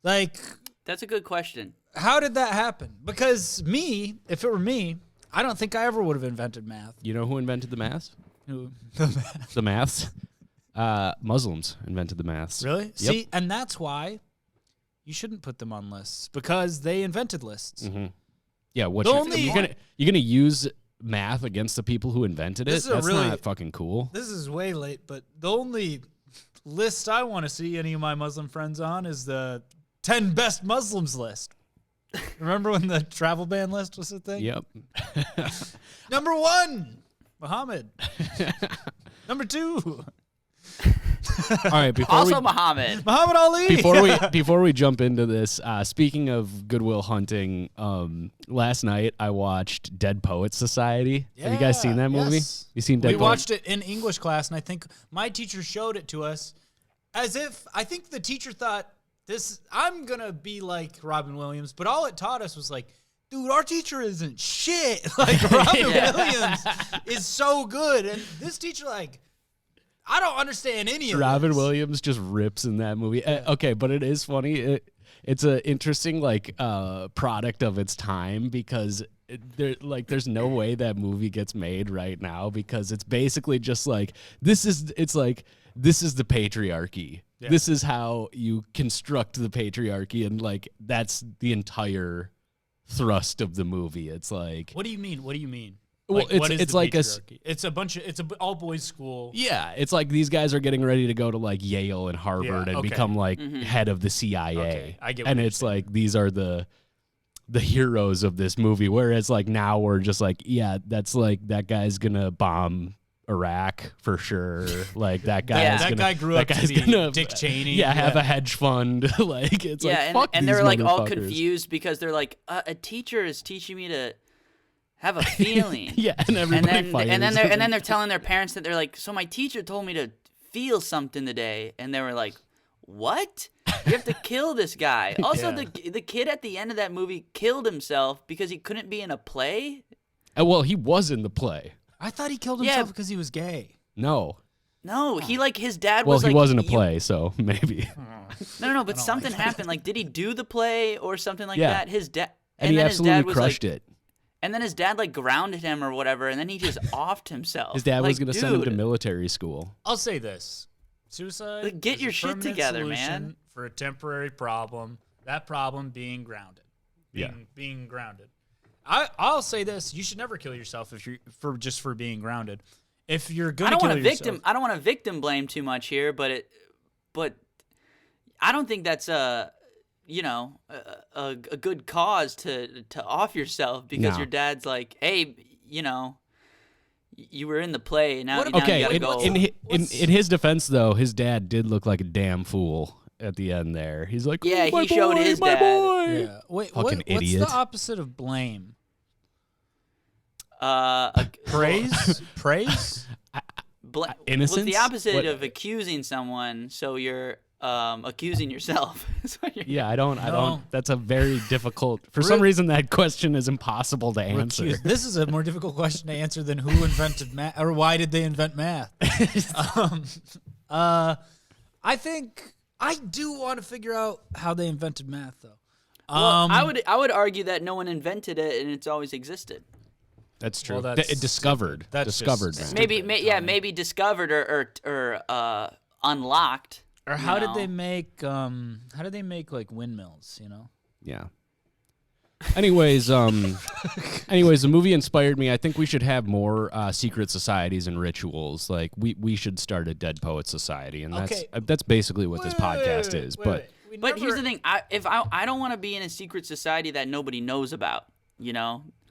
Speaker 2: Like,
Speaker 1: that's a good question.
Speaker 2: How did that happen? Because if it were me, I don't think I ever would have invented math.
Speaker 3: You know who invented the maths?
Speaker 2: Who?
Speaker 3: The maths? Muslims invented the maths.
Speaker 2: Really?
Speaker 3: Yep.
Speaker 2: See, and that's why you shouldn't put them on lists, because they invented lists.
Speaker 3: Mm-hmm. Yeah, you're gonna use math against the people who invented it? That's not fucking cool.
Speaker 2: This is way late, but the only list I want to see any of my Muslim friends on is the 10 best Muslims list. Remember when the travel ban list was a thing?
Speaker 3: Yep.
Speaker 2: Number 1, Muhammad. Number 2.
Speaker 3: All right.
Speaker 1: Muhammad
Speaker 2: Ali.
Speaker 3: Before we jump into this, speaking of Goodwill Hunting, last night I watched Dead Poets Society. Have you guys seen that movie?
Speaker 2: Yes.
Speaker 3: You seen Dead Poets?
Speaker 2: We watched it in English class, and I think my teacher showed it to us as if I think the teacher thought I'm gonna be like Robin Williams, but all it taught us was like, dude, our teacher isn't shit. Like Robin Williams is so good, and this teacher I don't understand any of
Speaker 3: Robin
Speaker 2: this.
Speaker 3: Williams just rips in that movie. Okay, but it is funny. It's an interesting product of its time because there's no way that movie gets made right now because it's basically just this is the patriarchy. Yeah. This is how you construct the patriarchy, and that's the entire thrust of the movie. It's like,
Speaker 2: what do you mean? What do you mean?
Speaker 3: Well, it's like
Speaker 2: it's an all boys school.
Speaker 3: Yeah, it's like these guys are getting ready to go to Yale and Harvard and become head of the CIA.
Speaker 2: Okay, I get what
Speaker 3: and it's like these are the heroes of this movie. Whereas now we're just that's that guy's gonna bomb Iraq for sure. That guy
Speaker 2: grew up to be Dick Cheney.
Speaker 3: Yeah, have a hedge fund. Fuck
Speaker 1: and
Speaker 3: these
Speaker 1: they're all
Speaker 3: motherfuckers.
Speaker 1: confused because they're a teacher is teaching me to have a feeling.
Speaker 3: Yeah, and everybody fires.
Speaker 1: And then they're telling their parents that they're so my teacher told me to feel something today, and they were like, what? You have to kill this guy. Also, the kid at the end of that movie killed himself because he couldn't be in a play.
Speaker 3: Well, he was in the play.
Speaker 2: I thought he killed himself because he was gay.
Speaker 3: No,
Speaker 1: he his dad
Speaker 3: was. Well, he wasn't a
Speaker 1: you...
Speaker 3: play, so maybe.
Speaker 1: No. But something happened. Did he do the play or something like that? His dad.
Speaker 3: And he absolutely crushed it.
Speaker 1: And then his dad grounded him or whatever, and then he just offed himself.
Speaker 3: His dad was going to send him to military school.
Speaker 2: I'll say this: suicide.
Speaker 1: Get your shit together,
Speaker 2: solution
Speaker 1: man.
Speaker 2: For a temporary problem. That problem being grounded. Being grounded. I'll say this: you should never kill yourself for being grounded. If you're going to kill yourself,
Speaker 1: I don't want to victim blame too much here, but I don't think that's a good cause to off yourself because your dad's like, hey, you were in the play, now you gotta go.
Speaker 3: In his defense, though, his dad did look like a damn fool at the end there. He's like,
Speaker 1: yeah,
Speaker 3: oh,
Speaker 1: he showed his
Speaker 3: my
Speaker 1: dad.
Speaker 3: boy.
Speaker 2: Yeah. Wait, what's the opposite of blame? Praise?
Speaker 3: Innocence?
Speaker 1: Well, the opposite
Speaker 3: What-
Speaker 1: of accusing someone, so you're accusing yourself.
Speaker 3: Yeah, I don't.
Speaker 2: No.
Speaker 3: That's a very difficult. For some reason, that question is impossible to answer.
Speaker 2: This is a more difficult question to answer than who invented math or why did they invent math. I think I do want to figure out how they invented math, though.
Speaker 1: Well, I would argue that no one invented it and it's always existed.
Speaker 3: That's true.
Speaker 2: Well, that's
Speaker 3: It discovered.
Speaker 2: that's
Speaker 3: discovered.
Speaker 2: just
Speaker 3: man.
Speaker 1: Maybe discovered or unlocked.
Speaker 2: Or how did they make like windmills?
Speaker 3: Yeah. Anyways, the movie inspired me. I think we should have more secret societies and rituals. Like we should start a Dead Poet Society, and that's basically what this podcast is. But
Speaker 1: here's the thing: I don't want to be in a secret society that nobody knows about.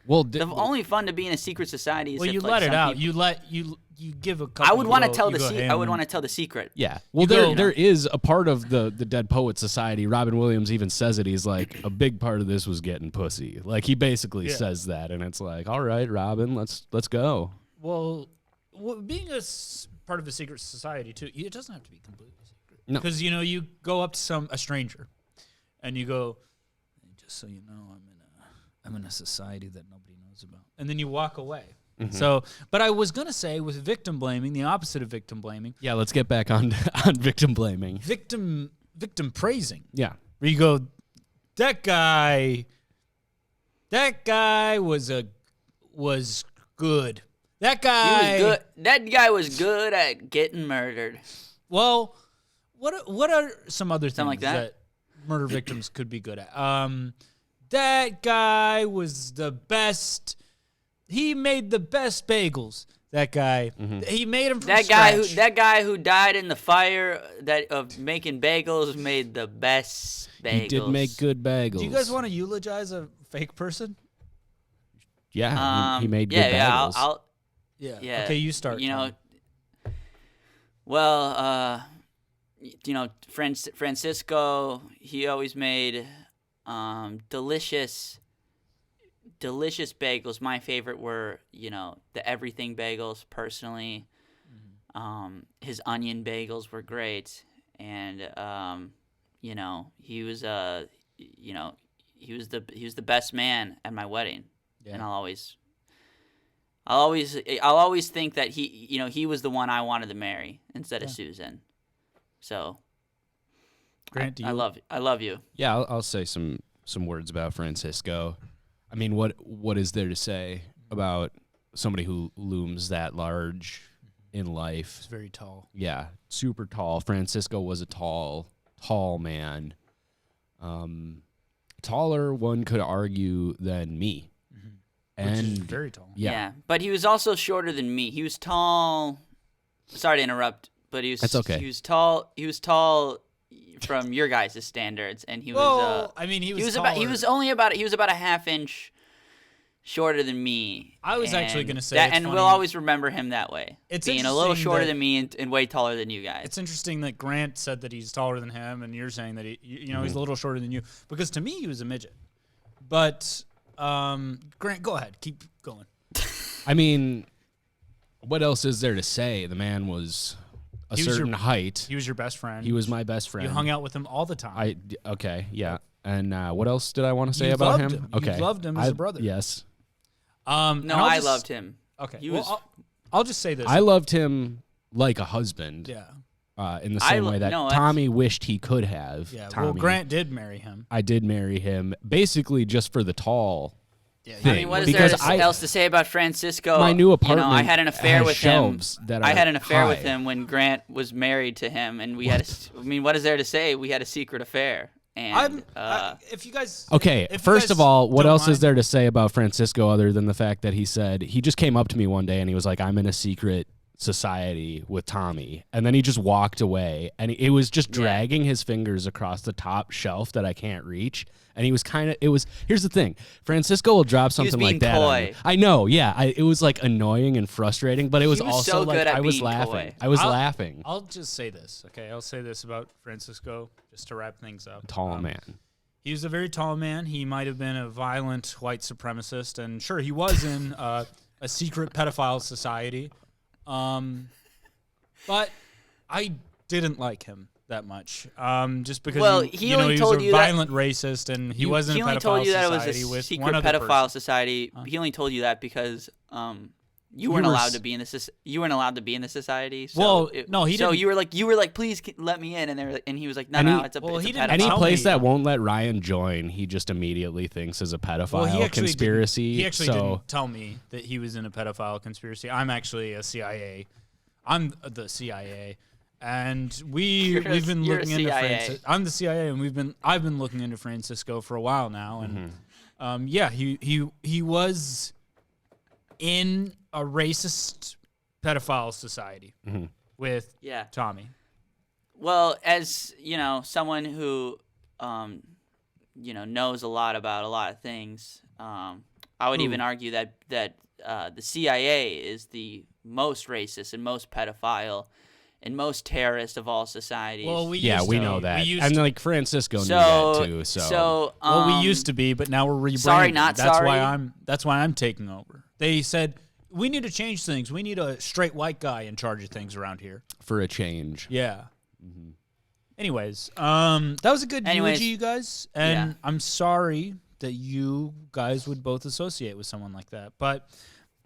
Speaker 3: well,
Speaker 1: The only fun to be in a secret society is
Speaker 2: Well,
Speaker 1: if,
Speaker 2: you
Speaker 1: like,
Speaker 2: let it
Speaker 1: some
Speaker 2: out.
Speaker 1: people-
Speaker 2: You give a couple.
Speaker 1: I would want to
Speaker 2: go-
Speaker 1: tell
Speaker 2: you
Speaker 1: the
Speaker 2: go
Speaker 1: secret.
Speaker 2: ham
Speaker 1: I would
Speaker 2: and-
Speaker 1: want to tell the secret.
Speaker 3: yeah. Well, there is a part of the Dead Poet Society. Robin Williams even says it. He's like, a big part of this was getting pussy. Like he basically says that, and it's like, all right, Robin, let's go.
Speaker 2: Well, being part of a secret society too, it doesn't have to be completely secret.
Speaker 3: No.
Speaker 2: Because you go up to a stranger, and you go, just so you know, I'm in a society that nobody knows about, and then you walk away.
Speaker 3: Mm-hmm.
Speaker 2: So, but I was gonna say with victim blaming, the opposite of victim blaming,
Speaker 3: Yeah, let's get back on victim blaming.
Speaker 2: victim praising.
Speaker 3: Yeah.
Speaker 2: Where you go, that guy was good. That
Speaker 1: He
Speaker 2: guy
Speaker 1: was good. That guy was good at getting murdered.
Speaker 2: Well, what are some other things
Speaker 1: Something like that?
Speaker 2: that murder victims could be good at? That guy was the best. He made the best bagels. That guy, he made them from scratch.
Speaker 1: That guy who died in the fire of making bagels made the best bagels.
Speaker 3: He did make good bagels.
Speaker 2: Do you guys want to eulogize a fake person?
Speaker 3: Yeah, he made good
Speaker 1: yeah,
Speaker 3: bagels.
Speaker 2: Yeah. Okay, you start.
Speaker 1: Well, Francisco, he always made delicious bagels. My favorite were, the everything bagels, personally. His onion bagels were great. And, he was the best man at my wedding.
Speaker 2: Yeah.
Speaker 1: And I'll always think that he was the one I wanted to marry instead of Susan. So
Speaker 2: Grant,
Speaker 1: I love you.
Speaker 3: Yeah, I'll say some words about Francisco. I mean, what is there to say about somebody who looms that large in life?
Speaker 2: He's very tall.
Speaker 3: Yeah, super tall. Francisco was a tall man. Taller, one could argue, than me.
Speaker 2: Which is
Speaker 3: And
Speaker 2: very tall.
Speaker 3: yeah,
Speaker 1: But he was also shorter than me. He was tall. Sorry to interrupt, but he was.
Speaker 3: That's okay.
Speaker 1: He was tall. He was tall from your guys' standards, and he was.
Speaker 2: Well, I mean, he was
Speaker 1: about. He
Speaker 2: taller.
Speaker 1: was only about. He was about a half inch shorter than me.
Speaker 2: I was actually
Speaker 1: And
Speaker 2: gonna say
Speaker 1: that,
Speaker 2: it's
Speaker 1: and
Speaker 2: funny.
Speaker 1: we'll always remember him that way.
Speaker 2: It's
Speaker 1: being a little
Speaker 2: interesting
Speaker 1: shorter
Speaker 2: that-
Speaker 1: than me and way taller than you guys.
Speaker 2: It's interesting that Grant said that he's taller than him, and you're saying that he's a little shorter than you. Because to me, he was a midget. But Grant, go ahead, keep going.
Speaker 3: I mean, what else is there to say? The man was a
Speaker 2: He was
Speaker 3: certain height.
Speaker 2: He was your best friend.
Speaker 3: He was my best friend.
Speaker 2: You hung out with him all the time.
Speaker 3: Okay, yeah. And what else did I want to say
Speaker 2: You
Speaker 3: about
Speaker 2: loved
Speaker 3: him?
Speaker 2: him. You
Speaker 3: Okay,
Speaker 2: loved him as a brother.
Speaker 3: Yes,
Speaker 2: No,
Speaker 1: I loved him.
Speaker 2: Okay,
Speaker 1: He
Speaker 2: well,
Speaker 1: was-
Speaker 2: I'll just say this.
Speaker 3: I loved him like a husband.
Speaker 2: yeah,
Speaker 3: In the same way that Tommy wished he could have.
Speaker 2: yeah.
Speaker 3: Tommy.
Speaker 2: Well, Grant did marry him.
Speaker 3: I did marry him basically just for the tall.
Speaker 2: Yeah,
Speaker 3: thing.
Speaker 1: I mean, what is
Speaker 3: Because
Speaker 1: there else to say about Francisco?
Speaker 3: My new apartment
Speaker 1: I had an affair
Speaker 3: has
Speaker 1: with him.
Speaker 3: shelves that
Speaker 1: I
Speaker 3: are
Speaker 1: had an affair with
Speaker 3: high.
Speaker 1: him when Grant was married to him, and we had. What is there to say? We had a secret affair. And
Speaker 2: if you guys,
Speaker 3: Okay,
Speaker 2: if you
Speaker 3: first
Speaker 2: guys
Speaker 3: of all, what
Speaker 2: don't
Speaker 3: else is
Speaker 2: mind-
Speaker 3: there to say about Francisco other than the fact that he said he just came up to me one day and he was like, "I'm in a secret society with Tommy," and then he just walked away, and it was just dragging his fingers across the top shelf that I can't reach, and he was here's the thing, Francisco will drop something
Speaker 1: being
Speaker 3: like that on
Speaker 1: coy.
Speaker 3: me. I know, yeah, it was like annoying and frustrating, but it was
Speaker 1: He was
Speaker 3: also
Speaker 1: so
Speaker 3: like
Speaker 1: good at
Speaker 3: I was
Speaker 1: being
Speaker 3: laughing.
Speaker 1: coy.
Speaker 3: I was laughing.
Speaker 2: I'll just say this, okay? I'll say this about Francisco, just to wrap things up.
Speaker 3: Tall man.
Speaker 2: He was a very tall man. He might have been a violent white supremacist, and sure, he was in a a secret pedophile society. But I didn't like him that much. Just because he was a violent racist and he wasn't a pedophile society. He only told you that it was a secret pedophile
Speaker 1: society. He only told you that because you weren't allowed to be in the you weren't allowed to be in the society. So
Speaker 2: no, he didn't.
Speaker 1: So you were like, please let me in, and he was like, no, it's a pedophile.
Speaker 3: Any place that won't let Ryan join, he just immediately thinks is a pedophile conspiracy.
Speaker 2: He actually didn't tell me that he was in a pedophile conspiracy. I'm actually a CIA. I'm the CIA, and we've been looking into Francisco. I'm the CIA, and I've been looking into Francisco for a while now, and he was in a racist pedophile society with Tommy.
Speaker 1: Well, as you know, someone who knows a lot about a lot of things, I would even argue that the CIA is the most racist and most pedophile and most terrorist of all societies.
Speaker 2: Well, we
Speaker 3: know that, and like Francisco knew that too. So
Speaker 2: we used to be, but now we're rebranding.
Speaker 1: Sorry.
Speaker 2: That's why I'm taking over. They said we need to change things. We need a straight white guy in charge of things around here
Speaker 3: for a change.
Speaker 2: Yeah. Mm-hmm. Anyways, that was a good eulogy, you guys, and I'm sorry that you guys would both associate with someone like that, but.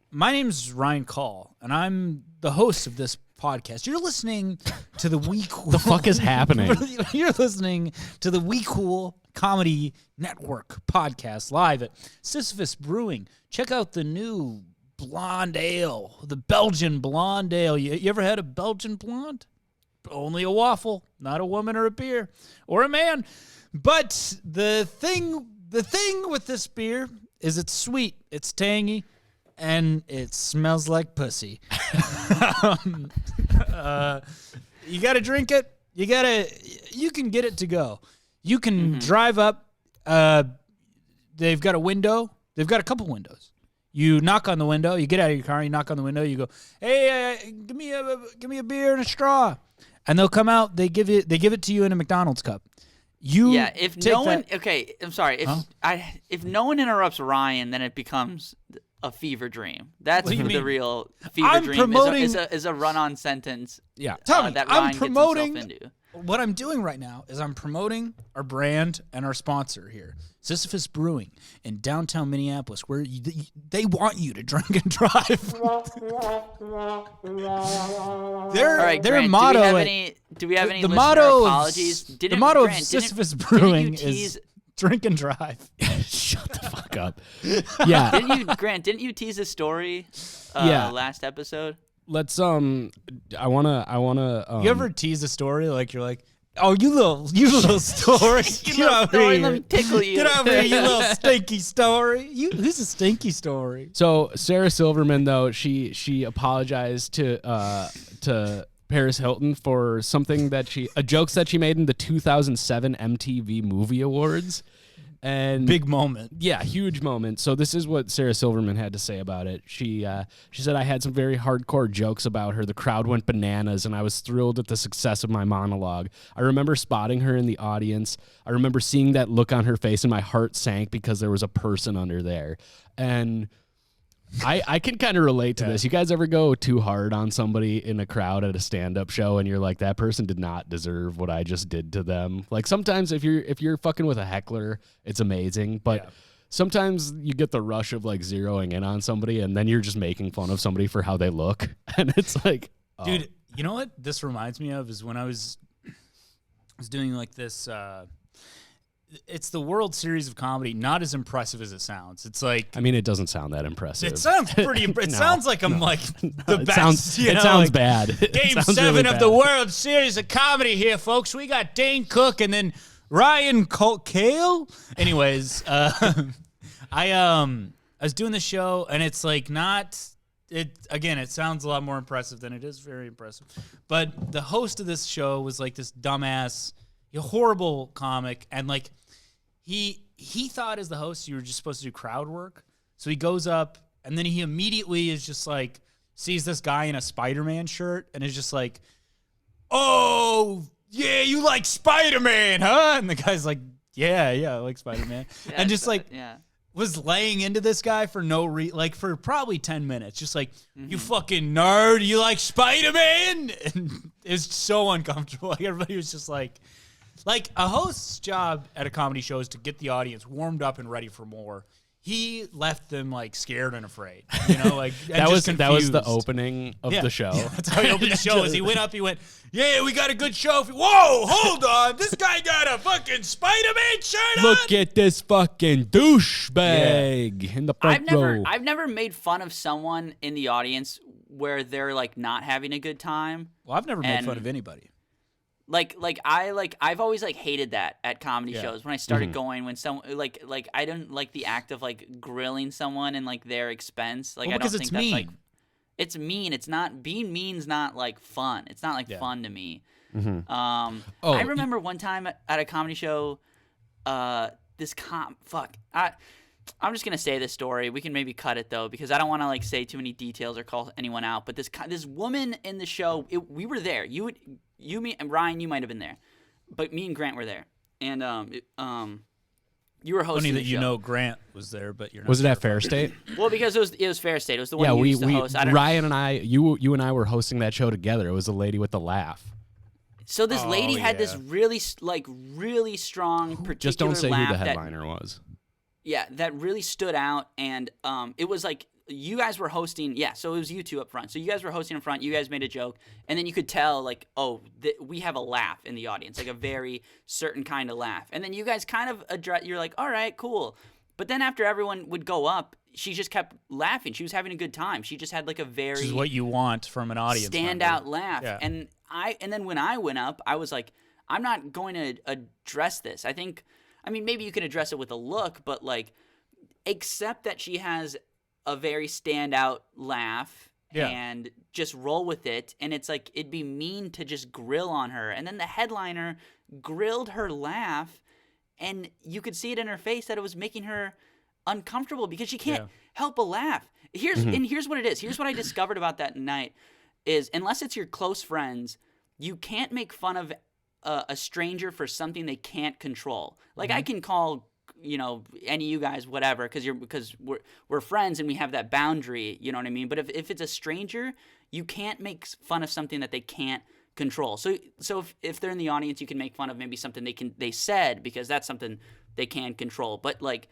Speaker 2: My name's Ryan Call, and I'm the host of this podcast. You're listening to the We Cool.
Speaker 3: The fuck is happening?
Speaker 2: You're listening to the We Cool Comedy Network podcast live at Sisyphus Brewing. Check out the new blonde ale, the Belgian blonde ale. You ever had a Belgian blonde? Only a waffle, not a woman or a beer or a man. But the thing with this beer is it's sweet, it's tangy, and it smells like pussy. You got to drink it. You can get it to go. You can drive up. They've got a window. They've got a couple windows. You knock on the window. You get out of your car. You knock on the window. You go, hey, give me a beer and a straw. And they'll come out. They give it to you in a McDonald's cup.
Speaker 1: If no one I'm sorry. If no one interrupts Ryan, then it becomes a fever dream. That's the real fever dream. Is a run-on sentence.
Speaker 2: Yeah,
Speaker 1: that Ryan gets himself into.
Speaker 2: What I'm doing right now is I'm promoting our brand and our sponsor here, Sisyphus Brewing in downtown Minneapolis, where they want you to drink and drive. Their motto.
Speaker 1: Do we have any
Speaker 2: the
Speaker 1: listener
Speaker 2: motto
Speaker 1: apologies?
Speaker 2: The motto of Sisyphus Brewing is drink and drive.
Speaker 3: Shut the fuck up. Yeah.
Speaker 1: Didn't you tease a story last episode?
Speaker 3: Let's I wanna
Speaker 2: You ever tease a story like you're like, oh, you little story.
Speaker 1: Let me tickle you.
Speaker 2: Get over here, you little stinky story. Who's a stinky story?
Speaker 3: So Sarah Silverman, though, she apologized to Paris Hilton for a joke that she made in the 2007 MTV Movie Awards. And
Speaker 2: big moment.
Speaker 3: Yeah, huge moment. So this is what Sarah Silverman had to say about it. She said, I had some very hardcore jokes about her. The crowd went bananas, and I was thrilled at the success of my monologue. I remember spotting her in the audience. I remember seeing that look on her face, and my heart sank because there was a person under there. And I can kind of relate to this. You guys ever go too hard on somebody in a crowd at a stand-up show and you're like, that person did not deserve what I just did to them? Like sometimes if you're fucking with a heckler, it's amazing, but sometimes you get the rush of like zeroing in on somebody and then you're just making fun of somebody for how they look, and it's like,
Speaker 2: dude, you know what this reminds me of is when I was doing like this. It's the World Series of Comedy, not as impressive as it sounds. It's like,
Speaker 3: I mean, it doesn't sound that impressive.
Speaker 2: It sounds pretty. It sounds like I'm like the best.
Speaker 3: It sounds bad.
Speaker 2: Game 7 really of the World Series of Comedy here, folks. We got Dane Cook and then Ryan Kale. Anyways, I was doing the show and it's like not. It again. It sounds a lot more impressive than it is. Very impressive. But the host of this show was like this dumbass, horrible comic, and like he thought as the host you were just supposed to do crowd work. So he goes up and then he immediately is just like sees this guy in a Spider-Man shirt and is just like, oh yeah, you like Spider-Man, huh? And the guy's like, yeah, I like Spider-Man. And just like was laying into this guy for for probably 10 minutes. Just like, you fucking nerd, you like Spider-Man? And it's so uncomfortable. Like, everybody was just like a host's job at a comedy show is to get the audience warmed up and ready for more. He left them like scared and afraid, like
Speaker 3: that was
Speaker 2: confused.
Speaker 3: the opening of the show.
Speaker 2: Yeah, that's how he opened the show. As he went up, he went, "Yeah, we got a good show." Whoa, hold on, this guy got a fucking Spider-Man shirt on.
Speaker 3: Look at this fucking douchebag in the front row.
Speaker 1: I've never made fun of someone in the audience where they're like not having a good time.
Speaker 2: Well, I've never made fun of anybody.
Speaker 1: I've always like hated that at comedy shows when I started going, when someone like I don't like the act of like grilling someone and like their expense. Like, I don't think that's like, it's mean. It's not, being mean's not like fun. It's not like fun to me. I remember one time at a comedy show, I'm just gonna say this story. We can maybe cut it though, because I don't want to like say too many details or call anyone out. But this woman in the show, we were there. Me, and Ryan, you might have been there, but me and Grant were there, and you were hosting.
Speaker 2: Funny that
Speaker 1: the show.
Speaker 2: Grant was there, but you're not.
Speaker 3: Was it at Fair State?
Speaker 1: Well, because it was Fair State. It was the one you used to host.
Speaker 3: Ryan and I, you and I were hosting that show together. It was the lady with the laugh.
Speaker 1: So this lady had this really strong particular
Speaker 3: Just don't say
Speaker 1: laugh
Speaker 3: who the headliner was.
Speaker 1: Yeah, that really stood out, and it was like, you guys were hosting, so it was you two up front. So you guys were hosting up front, you guys made a joke, and then you could tell, like, we have a laugh in the audience, like a very certain kind of laugh. And then you guys kind of you're like, all right, cool. But then after everyone would go up, she just kept laughing. She was having a good time. She just had like a very...
Speaker 2: This is what you want from an audience
Speaker 1: standout laugh.
Speaker 2: Yeah.
Speaker 1: And then when I went up, I was like, I'm not going to address this. Maybe you can address it with a look, but like, accept that she has a very standout laugh and just roll with it. And it's like, it'd be mean to just grill on her. And then the headliner grilled her laugh, and you could see it in her face that it was making her uncomfortable because she can't help a laugh. Here's what it is. Here's what I discovered about that night is, unless it's your close friends, you can't make fun of a stranger for something they can't control. Like, I can call any of you guys whatever because we're friends and we have that boundary, you know what I mean? But if it's a stranger, you can't make fun of something that they can't control. So if they're in the audience, you can make fun of maybe something they said, because that's something they can control. But like,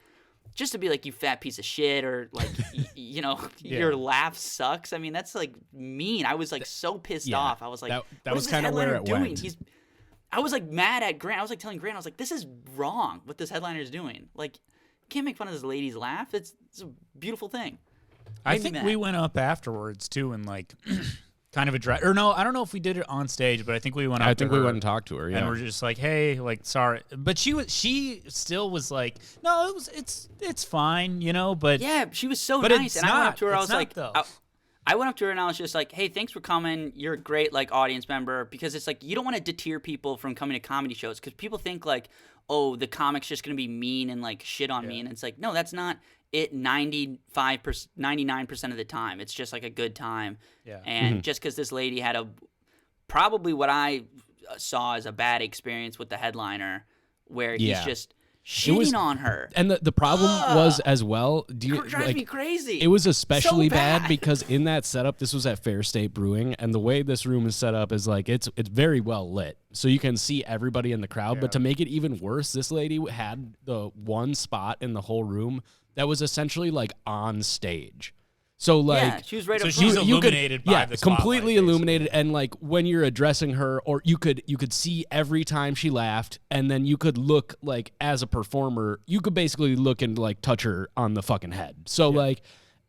Speaker 1: just to be like, you fat piece of shit, or like, your laugh sucks. I mean, that's like mean. I was like so pissed off. I was like,
Speaker 3: that was kind of where it went.
Speaker 1: I was like mad at Grant. I was like telling Grant, I was like, this is wrong what this headliner is doing. Like, you can't make fun of this lady's laugh. It's a beautiful thing.
Speaker 2: I think we went up afterwards too and like kind of address, or no, I don't know if we did it on stage, but I think we went up.
Speaker 3: I think we went and talked to her,
Speaker 2: and we're just like, hey, like, sorry, but she still was like, no, it's fine, but
Speaker 1: yeah, she was so nice, and I went up to her. I was like,
Speaker 2: though.
Speaker 1: I went up to her and I was just like, hey, thanks for coming. You're a great like audience member, because it's like, you don't want to deter people from coming to comedy shows, because people think like, oh, the comic's just going to be mean and like shit on me. And it's like, no, that's not it 99% of the time. It's just like a good time. Yeah. And just because this lady had probably what I saw as a bad experience with the headliner, where he's just shitting on her.
Speaker 3: And the problem was as well.
Speaker 1: It drives me crazy.
Speaker 3: It was especially so bad because in that setup, this was at Fair State Brewing, and the way this room is set up is like it's very well lit, so you can see everybody in the crowd. Yeah. But to make it even worse, this lady had the one spot in the whole room that was essentially like on stage. So like,
Speaker 1: she was right up front.
Speaker 2: She's illuminated by the spotlight,
Speaker 3: completely illuminated, and like when you're addressing her, or you could see every time she laughed, and then you could look like, as a performer, you could basically look and like touch her on the fucking head. So like,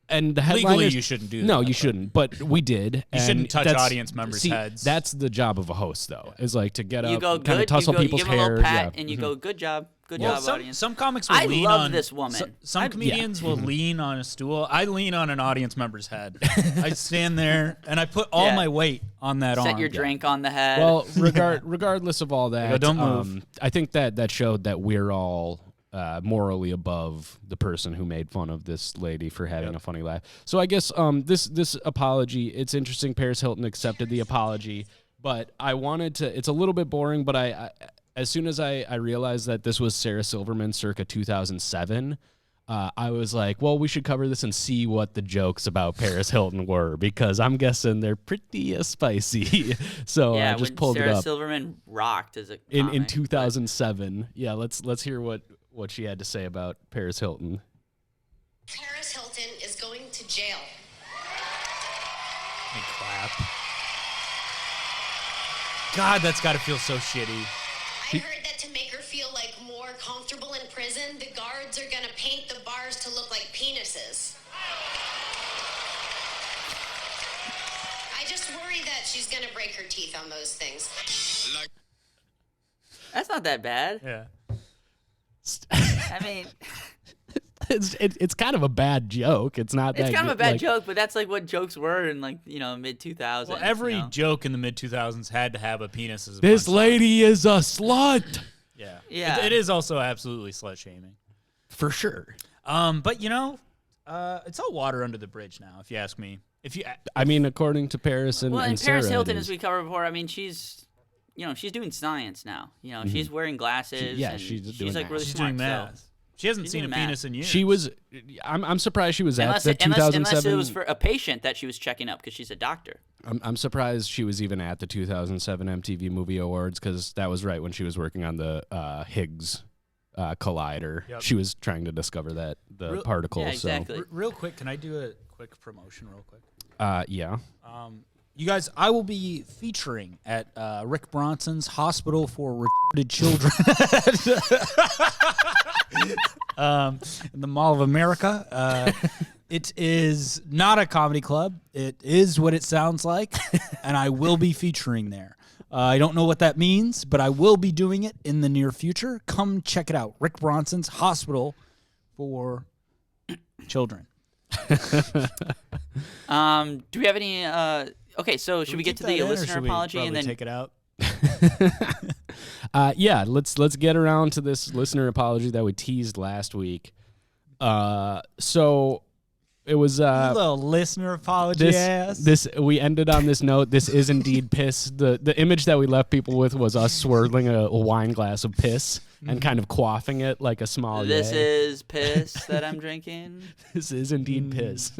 Speaker 3: and the headliners,
Speaker 2: legally you shouldn't do that.
Speaker 3: No, you shouldn't. But we did.
Speaker 2: You shouldn't touch audience members' heads.
Speaker 3: That's the job of a host, though, is like to get
Speaker 1: you
Speaker 3: up, kind of tussle people's hair,
Speaker 1: you give them a little pat, and you go, good job. Good job, audience.
Speaker 2: Some comics will lean on...
Speaker 1: I love this woman.
Speaker 2: Some comedians will lean on a stool. I lean on an audience member's head. I stand there, and I put all my weight on that arm.
Speaker 1: Set your drink on the head.
Speaker 3: Well, regardless of all that,
Speaker 2: don't move.
Speaker 3: I think that showed that we're all morally above the person who made fun of this lady for having a funny laugh. So I guess this apology, it's interesting. Paris Hilton accepted the apology, but I wanted to... It's a little bit boring, but I as soon as I realized that this was Sarah Silverman circa 2007, I was like, well, we should cover this and see what the jokes about Paris Hilton were, because I'm guessing they're pretty spicy. So I just pulled
Speaker 1: Sarah
Speaker 3: it up.
Speaker 1: Silverman rocked as a
Speaker 3: in 2007. Yeah, let's hear what she had to say about Paris Hilton.
Speaker 4: Paris Hilton is going to jail.
Speaker 2: And clap. God, that's got to feel so shitty.
Speaker 4: I heard that to make her feel like more comfortable in prison, the guards are gonna paint the bars to look like penises. I just worry that she's gonna break her teeth on those things.
Speaker 1: That's not that bad.
Speaker 2: Yeah.
Speaker 1: I mean,
Speaker 3: It's kind of a bad joke. It's not.
Speaker 1: it's
Speaker 3: that
Speaker 1: kind of a
Speaker 3: good,
Speaker 1: bad
Speaker 3: like,
Speaker 1: joke, but that's like what jokes were in like mid 2000s.
Speaker 2: Well, every joke in the mid 2000s had to have a penis as a
Speaker 3: This
Speaker 2: punchline.
Speaker 3: lady is a slut.
Speaker 2: Yeah.
Speaker 1: Yeah.
Speaker 2: It is also absolutely slut shaming.
Speaker 3: For sure.
Speaker 2: But it's all water under the bridge now, if you ask me.
Speaker 3: I mean, according to Paris and,
Speaker 1: Well,
Speaker 3: and
Speaker 1: and Paris
Speaker 3: Sarah,
Speaker 1: Hilton,
Speaker 3: it
Speaker 1: as
Speaker 3: is.
Speaker 1: we covered before, I mean, she's doing science now. She's wearing glasses.
Speaker 3: Yeah,
Speaker 1: and
Speaker 3: she's doing
Speaker 1: she's like
Speaker 3: math.
Speaker 1: really
Speaker 2: she's
Speaker 1: smart.
Speaker 2: doing math. She hasn't
Speaker 1: She's
Speaker 2: seen a
Speaker 1: doing
Speaker 2: penis in years.
Speaker 3: She was. I'm surprised she was at the
Speaker 1: Unless
Speaker 3: 2007.
Speaker 1: it was for a patient that she was checking up because she's a doctor.
Speaker 3: I'm surprised she was even at the 2007 MTV Movie Awards, because that was right when she was working on the Higgs collider.
Speaker 2: Yep.
Speaker 3: She was trying to discover the particle.
Speaker 1: Yeah, exactly.
Speaker 2: Real quick, can I do a quick promotion real quick?
Speaker 3: So yeah.
Speaker 2: You guys, I will be featuring at Rick Bronson's Hospital for Retarded Children in the Mall of America. It is not a comedy club. It is what it sounds like, and I will be featuring there. I don't know what that means, but I will be doing it in the near future. Come check it out. Rick Bronson's Hospital for Children.
Speaker 1: Do we have any? Okay, so should we get to the listener apology and then
Speaker 2: take it out?
Speaker 3: Yeah, let's get around to this listener apology that we teased last week. So it was
Speaker 2: little listener apology ass.
Speaker 3: this we ended on this note. This is indeed piss. The image that we left people with was us swirling a wine glass of piss and kind of quaffing it like a small.
Speaker 1: this is piss that I'm drinking.
Speaker 3: This is indeed piss.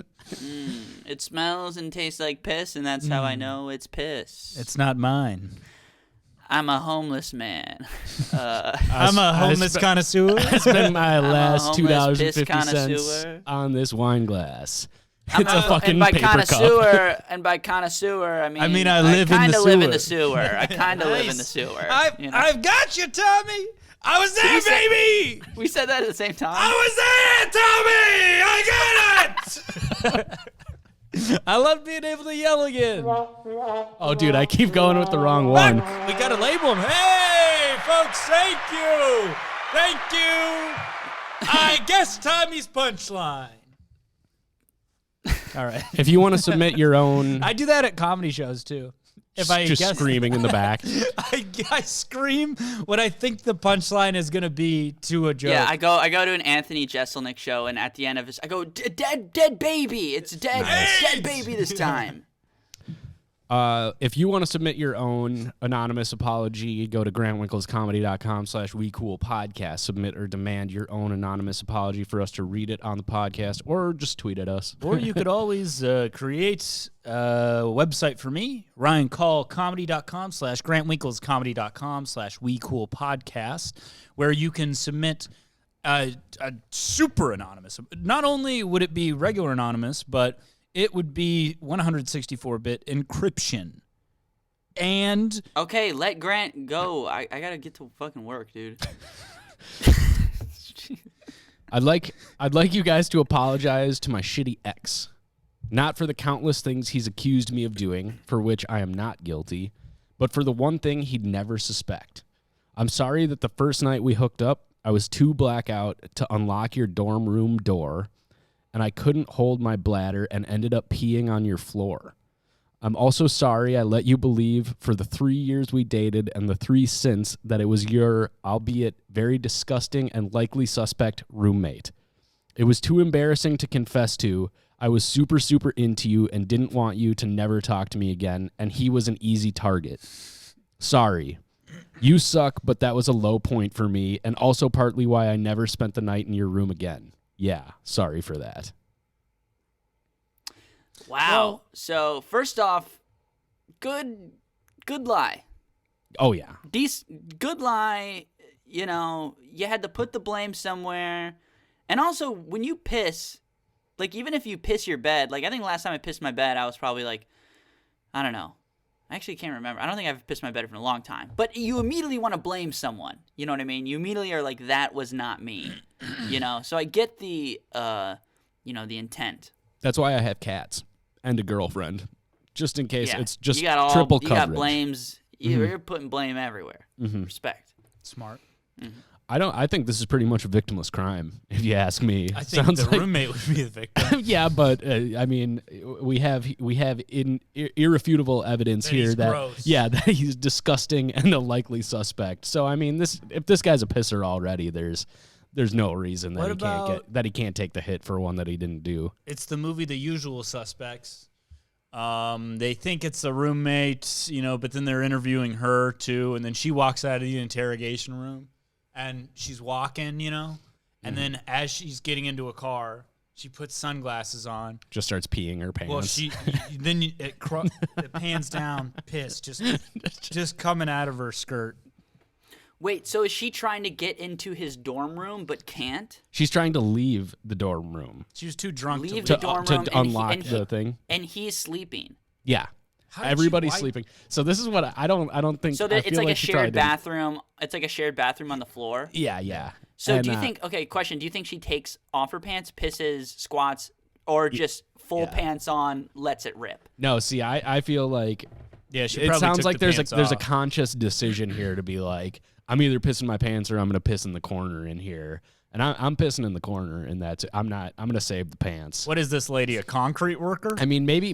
Speaker 1: It smells and tastes like piss, and that's how I know it's piss.
Speaker 2: It's not mine.
Speaker 1: I'm a homeless man.
Speaker 2: I'm a homeless connoisseur.
Speaker 3: I spent my last
Speaker 1: homeless piss
Speaker 3: $2.50
Speaker 1: connoisseur.
Speaker 3: on this wine glass. It's a fucking
Speaker 1: and by
Speaker 3: paper cup.
Speaker 1: connoisseur, and by connoisseur, I mean
Speaker 2: I live in the
Speaker 1: kinda live in the
Speaker 2: sewer.
Speaker 1: sewer. I kind of live in the sewer.
Speaker 2: I've got you, Tommy. I was there, baby.
Speaker 1: We said that at the same time.
Speaker 2: I was there, Tommy. I got it. I love being able to yell again.
Speaker 3: Oh, dude, I keep going with the wrong one.
Speaker 2: We got to label them. Hey, folks, thank you. Thank you. I guess Tommy's punchline. All right.
Speaker 3: If you want to submit your own,
Speaker 2: I do that at comedy shows, too. If I
Speaker 3: just
Speaker 2: guess,
Speaker 3: screaming in the back.
Speaker 2: I scream what I think the punchline is going to be to a joke.
Speaker 1: Yeah, I go to an Anthony Jeselnik show, and at the end of it, I go, dead baby. It's dead baby this time.
Speaker 3: If you want to submit your own anonymous apology, go to grantwinkelscomedy.com/wecoolpodcast. Submit or demand your own anonymous apology for us to read it on the podcast, or just tweet at us.
Speaker 2: Or you could always create a website for me, ryancallcomedy.com/grantwinklescomedy.com/wecoolpodcast, where you can submit a super anonymous. Not only would it be regular anonymous, but it would be 164-bit encryption. And
Speaker 1: Okay, let Grant go. I gotta get to fucking work, dude.
Speaker 3: I'd like you guys to apologize to my shitty ex. Not for the countless things he's accused me of doing, for which I am not guilty, but for the one thing he'd never suspect. I'm sorry that the first night we hooked up, I was too blackout to unlock your dorm room door, and I couldn't hold my bladder and ended up peeing on your floor. I'm also sorry I let you believe for the 3 years we dated and the 3 since that it was your, albeit very disgusting and likely suspect, roommate. It was too embarrassing to confess to. I was super, super into you and didn't want you to never talk to me again, and he was an easy target. Sorry. You suck, but that was a low point for me, and also partly why I never spent the night in your room again. yeah, sorry for that.
Speaker 1: Wow.
Speaker 2: Well-
Speaker 1: So first off, good lie.
Speaker 3: Oh yeah.
Speaker 1: Good lie. You know, you had to put the blame somewhere. And also, when you piss, like, even if you piss your bed, like, I think the last time I pissed my bed, I was probably like, I don't know. I actually can't remember. I don't think I've pissed my bed in a long time. But you immediately want to blame someone. You know what I mean? You immediately are like, that was not me. You know? So I get the, the intent.
Speaker 3: That's why I have cats and a girlfriend, just in case.
Speaker 1: Yeah.
Speaker 3: It's just
Speaker 1: you got
Speaker 3: triple
Speaker 1: you
Speaker 3: coverage.
Speaker 1: got blames. You're putting blame everywhere. Respect.
Speaker 2: Smart.
Speaker 3: I think this is pretty much a victimless crime, if you ask me.
Speaker 2: I think
Speaker 3: Sounds
Speaker 2: the
Speaker 3: like,
Speaker 2: roommate would be the victim.
Speaker 3: yeah, but I mean, we have irrefutable evidence
Speaker 2: That
Speaker 3: here
Speaker 2: he's
Speaker 3: that
Speaker 2: gross.
Speaker 3: that he's disgusting and a likely suspect. So I mean, if this guy's a pisser already, there's no reason that he can't take the hit for one that he didn't do.
Speaker 2: It's the movie The Usual Suspects. They think it's the roommate, but then they're interviewing her too, and then she walks out of the interrogation room, and she's walking, and then as she's getting into a car, she puts sunglasses on.
Speaker 3: Just starts peeing her pants.
Speaker 2: Well, it pans down, piss just coming out of her skirt.
Speaker 1: Wait, so is she trying to get into his dorm room but can't?
Speaker 3: She's trying to leave the dorm room
Speaker 2: She was too drunk
Speaker 1: Leave
Speaker 2: to
Speaker 1: the dorm
Speaker 3: to
Speaker 1: room
Speaker 3: unlock the thing.
Speaker 1: And he's sleeping.
Speaker 3: Yeah.
Speaker 2: How did
Speaker 3: Everybody's
Speaker 2: she wipe-
Speaker 3: sleeping. So this is what I don't think.
Speaker 1: So
Speaker 3: I
Speaker 1: that it's
Speaker 3: feel
Speaker 1: like a
Speaker 3: she probably
Speaker 1: shared
Speaker 3: didn't-
Speaker 1: bathroom. It's like a shared bathroom on the floor.
Speaker 3: Yeah.
Speaker 1: So
Speaker 3: And,
Speaker 1: do you think? Okay, question. Do you think she takes off her pants, pisses, squats, or just full
Speaker 3: yeah.
Speaker 1: pants on, lets it rip?
Speaker 3: No, see, I feel like
Speaker 2: Yeah, she
Speaker 3: it
Speaker 2: probably
Speaker 3: sounds
Speaker 2: took
Speaker 3: like
Speaker 2: the
Speaker 3: there's
Speaker 2: pants
Speaker 3: a
Speaker 2: off.
Speaker 3: conscious decision here to be like, I'm either pissing my pants or I'm gonna piss in the corner in here, and I'm pissing in the corner, and I'm gonna save the pants.
Speaker 2: What is this lady, a concrete worker?
Speaker 3: I mean, maybe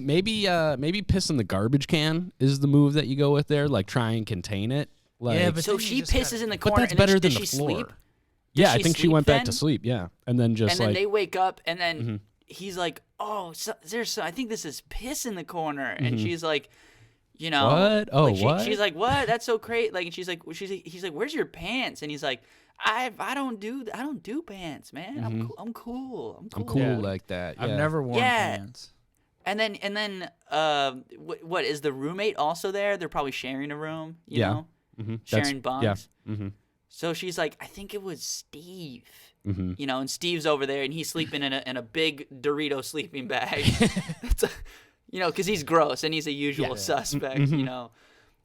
Speaker 3: piss in the garbage can is the move that you go with there, like try and contain it. Like,
Speaker 2: Yeah, but
Speaker 1: So
Speaker 2: then you
Speaker 1: she
Speaker 2: just
Speaker 1: pisses
Speaker 2: gotta-
Speaker 1: in the
Speaker 3: but
Speaker 1: corner.
Speaker 3: that's
Speaker 1: and
Speaker 3: better
Speaker 1: then,
Speaker 3: than
Speaker 1: does
Speaker 3: the
Speaker 1: she
Speaker 3: floor.
Speaker 1: sleep?
Speaker 3: Yeah,
Speaker 1: Does
Speaker 3: I
Speaker 1: she
Speaker 3: think she
Speaker 1: sleep
Speaker 3: went back to
Speaker 1: then?
Speaker 3: sleep. Yeah, and then just
Speaker 1: And then
Speaker 3: like
Speaker 1: they wake up, and then he's like, "Oh, I think this is piss in the corner," and she's like,
Speaker 3: What? Oh,
Speaker 1: like
Speaker 3: what?
Speaker 1: She's like, "What? That's so great!" Like, and he's like, "Where's your pants?" And he's like, I don't do pants, man. I'm cool.
Speaker 3: I'm cool
Speaker 2: Yeah.
Speaker 3: like that.
Speaker 2: I've
Speaker 3: yeah.
Speaker 2: never worn
Speaker 1: Yeah.
Speaker 2: pants.
Speaker 1: And then what is the roommate also there? They're probably sharing a room, you
Speaker 3: Yeah.
Speaker 1: know,
Speaker 3: Mhm.
Speaker 1: sharing bunks.
Speaker 3: Yeah. Mm-hmm.
Speaker 1: So she's like, I think it was Steve,
Speaker 3: Mm-hmm.
Speaker 1: you know, and Steve's over there and he's sleeping in a big Dorito sleeping bag, because he's gross and he's a usual suspect, you know.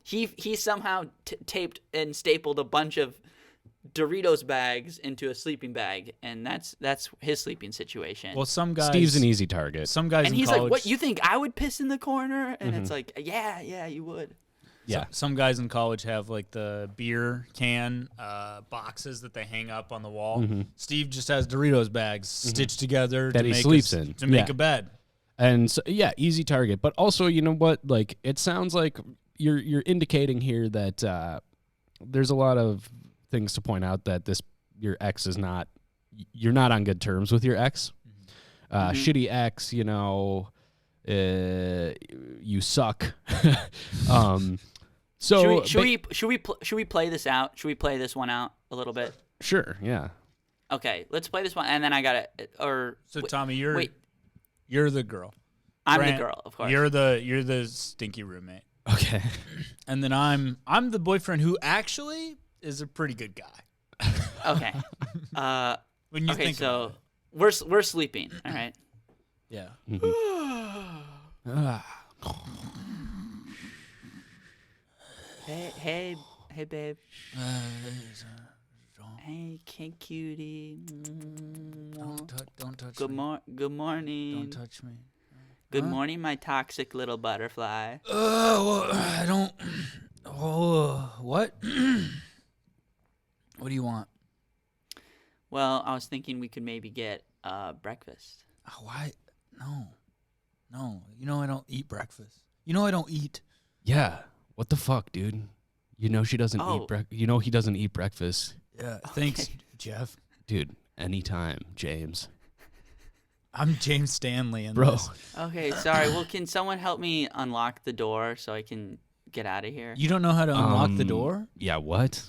Speaker 1: He somehow taped and stapled a bunch of Doritos bags into a sleeping bag, and that's his sleeping situation.
Speaker 2: Well, some guys.
Speaker 3: Steve's an easy target.
Speaker 2: Some guys
Speaker 1: and
Speaker 2: in
Speaker 1: he's
Speaker 2: college.
Speaker 1: like, "What? You think I would piss in the corner?" And it's like, "Yeah, you would."
Speaker 3: Yeah.
Speaker 2: Some guys in college have like the beer can boxes that they hang up on the wall. Steve just has Doritos bags stitched together
Speaker 3: That
Speaker 2: to
Speaker 3: he
Speaker 2: make
Speaker 3: sleeps in.
Speaker 2: to make
Speaker 3: Yeah.
Speaker 2: a bed.
Speaker 3: And so, yeah, easy target. But also, you know what? Like, it sounds like you're indicating here that there's a lot of things to point out that your ex is not. You're not on good terms with your ex. Shitty ex. You know, you suck. So
Speaker 1: should we play this out? Should we play this one out a little bit?
Speaker 3: Sure. Yeah.
Speaker 1: Okay, let's play this one, and then I got it.
Speaker 2: So Tommy, you're the girl.
Speaker 1: I'm
Speaker 2: Grant,
Speaker 1: the girl, of course.
Speaker 2: You're the stinky roommate,
Speaker 3: Okay.
Speaker 2: and then I'm the boyfriend who actually is a pretty good guy.
Speaker 1: Okay.
Speaker 2: When you
Speaker 1: Okay,
Speaker 2: think
Speaker 1: so
Speaker 2: about it.
Speaker 1: we're sleeping. All right.
Speaker 2: Yeah.
Speaker 1: Hey, babe. Hey, cutie.
Speaker 2: Don't touch
Speaker 1: Good
Speaker 2: me.
Speaker 1: good morning.
Speaker 2: Don't touch me.
Speaker 1: Good morning, my toxic little butterfly.
Speaker 2: Well, I don't. Oh, what? What do you want?
Speaker 1: Well, I was thinking we could maybe get breakfast.
Speaker 2: Why? No. You know I don't eat breakfast. You know I don't eat.
Speaker 3: Yeah. What the fuck, dude? You know she doesn't
Speaker 1: Oh.
Speaker 3: eat You know he doesn't eat breakfast.
Speaker 2: Yeah. Thanks, Jeff.
Speaker 3: Dude, anytime, James.
Speaker 2: I'm James Stanley in
Speaker 3: Bro.
Speaker 2: this.
Speaker 1: Okay, sorry. Well, can someone help me unlock the door so I can get out of here?
Speaker 2: You don't know how to unlock the door?
Speaker 3: Yeah, what?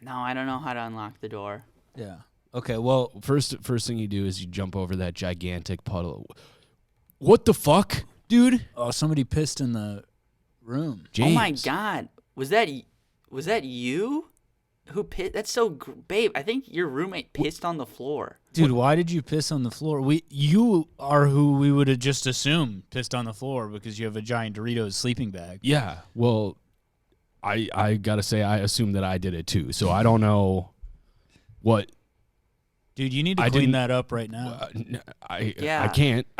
Speaker 1: No, I don't know how to unlock the door.
Speaker 2: Yeah. Okay, well,
Speaker 3: First thing you do is you jump over that gigantic puddle. What the fuck, dude?
Speaker 2: oh, somebody pissed in the room.
Speaker 3: James.
Speaker 1: Oh my God, was that you? Who pissed? That's so, babe. I think your roommate pissed on the floor.
Speaker 2: Dude, why did you piss on the floor? You are who we would have just assumed pissed on the floor because you have a giant Doritos sleeping bag.
Speaker 3: Yeah. Well, I gotta say I assume that I did it too. So I don't know what.
Speaker 2: Dude, you need to
Speaker 3: I
Speaker 2: clean
Speaker 3: didn't-
Speaker 2: that up right now.
Speaker 3: I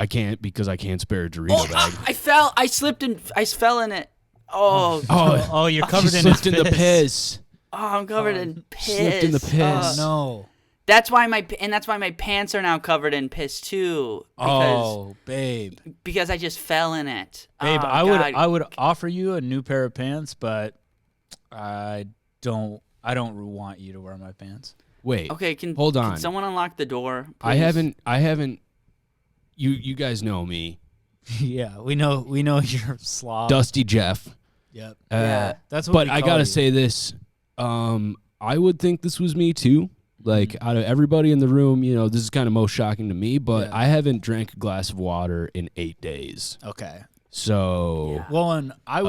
Speaker 3: can't because I can't spare a Dorito bag.
Speaker 1: I fell. I slipped and I fell in it. Oh,
Speaker 2: Oh, you're covered
Speaker 3: She
Speaker 2: in
Speaker 3: slipped
Speaker 2: his
Speaker 3: in the
Speaker 2: piss.
Speaker 3: piss.
Speaker 1: I'm covered in piss.
Speaker 3: Slipped in the piss.
Speaker 2: No.
Speaker 1: That's why my pants are now covered in piss too.
Speaker 2: Oh, babe.
Speaker 1: Because I just fell in it.
Speaker 2: Babe,
Speaker 1: Oh,
Speaker 2: I
Speaker 1: God.
Speaker 2: would offer you a new pair of pants, but I don't want you to wear my pants.
Speaker 3: Wait.
Speaker 1: Okay,
Speaker 3: hold on.
Speaker 1: Can someone unlock the door?
Speaker 3: I
Speaker 1: please?
Speaker 3: haven't. You guys know me,
Speaker 2: Yeah, we know you're slob.
Speaker 3: Dusty Jeff.
Speaker 2: Yep.
Speaker 1: Yeah.
Speaker 2: That's what
Speaker 3: But
Speaker 2: we
Speaker 3: I
Speaker 2: call
Speaker 3: gotta
Speaker 2: you.
Speaker 3: say this. I would think this was me too. Like out of everybody in the room, this is kind of most shocking to me. But
Speaker 2: Yeah.
Speaker 3: I haven't drank a glass of water in 8 days.
Speaker 2: Okay.
Speaker 3: So
Speaker 2: Well, and I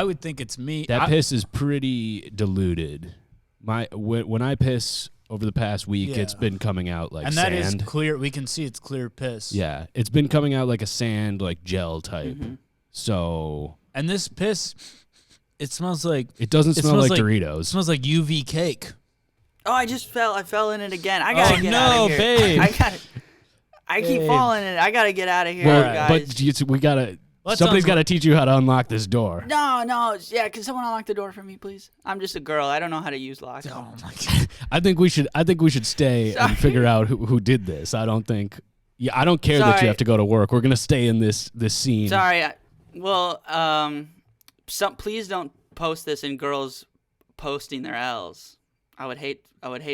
Speaker 2: would think it's me.
Speaker 3: that piss is pretty diluted. When I piss over the past week,
Speaker 2: Yeah.
Speaker 3: it's been coming out like
Speaker 2: and that
Speaker 3: sand.
Speaker 2: is clear. We can see it's clear piss.
Speaker 3: Yeah, it's been coming out like a sand, like gel type.
Speaker 2: Mm-hmm.
Speaker 3: So
Speaker 2: And this piss, it smells like
Speaker 3: it doesn't smell
Speaker 2: smells
Speaker 3: like
Speaker 2: It
Speaker 3: Doritos.
Speaker 2: smells like UV cake.
Speaker 1: Oh, I fell in it again. I gotta
Speaker 2: Oh,
Speaker 1: get out
Speaker 2: no,
Speaker 1: of here.
Speaker 2: babe.
Speaker 1: I keep
Speaker 2: Babe.
Speaker 1: falling in it. I gotta get out of here,
Speaker 3: Well,
Speaker 1: guys.
Speaker 3: but we gotta.
Speaker 2: Let's
Speaker 3: Somebody's
Speaker 2: unlock-
Speaker 3: got to teach you how to unlock this door.
Speaker 1: No, yeah. Can someone unlock the door for me, please? I'm just a girl. I don't know how to use locks.
Speaker 2: Oh my god.
Speaker 3: I think we should stay
Speaker 1: Sorry.
Speaker 3: and figure out who did this. I don't think. Yeah, I don't care that
Speaker 1: Sorry.
Speaker 3: you have to go to work. We're gonna stay in this scene.
Speaker 1: Sorry. Please don't post this in girls posting their L's. I would hate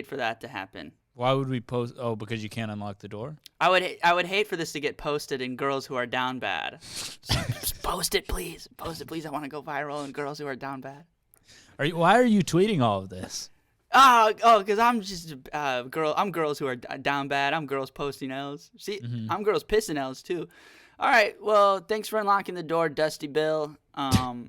Speaker 1: for that to happen.
Speaker 2: Why would we post? Oh, because you can't unlock the door.
Speaker 1: I would hate for this to get posted in girls who are down bad. Just post it, please. Post it, please. I want to go viral in girls who are down bad.
Speaker 2: Why are you tweeting all of this?
Speaker 1: Oh, because I'm just girl. I'm girls who are down bad. I'm girls posting L's. See, I'm girls pissing L's too. All right. Well, thanks for unlocking the door, Dusty Bill. I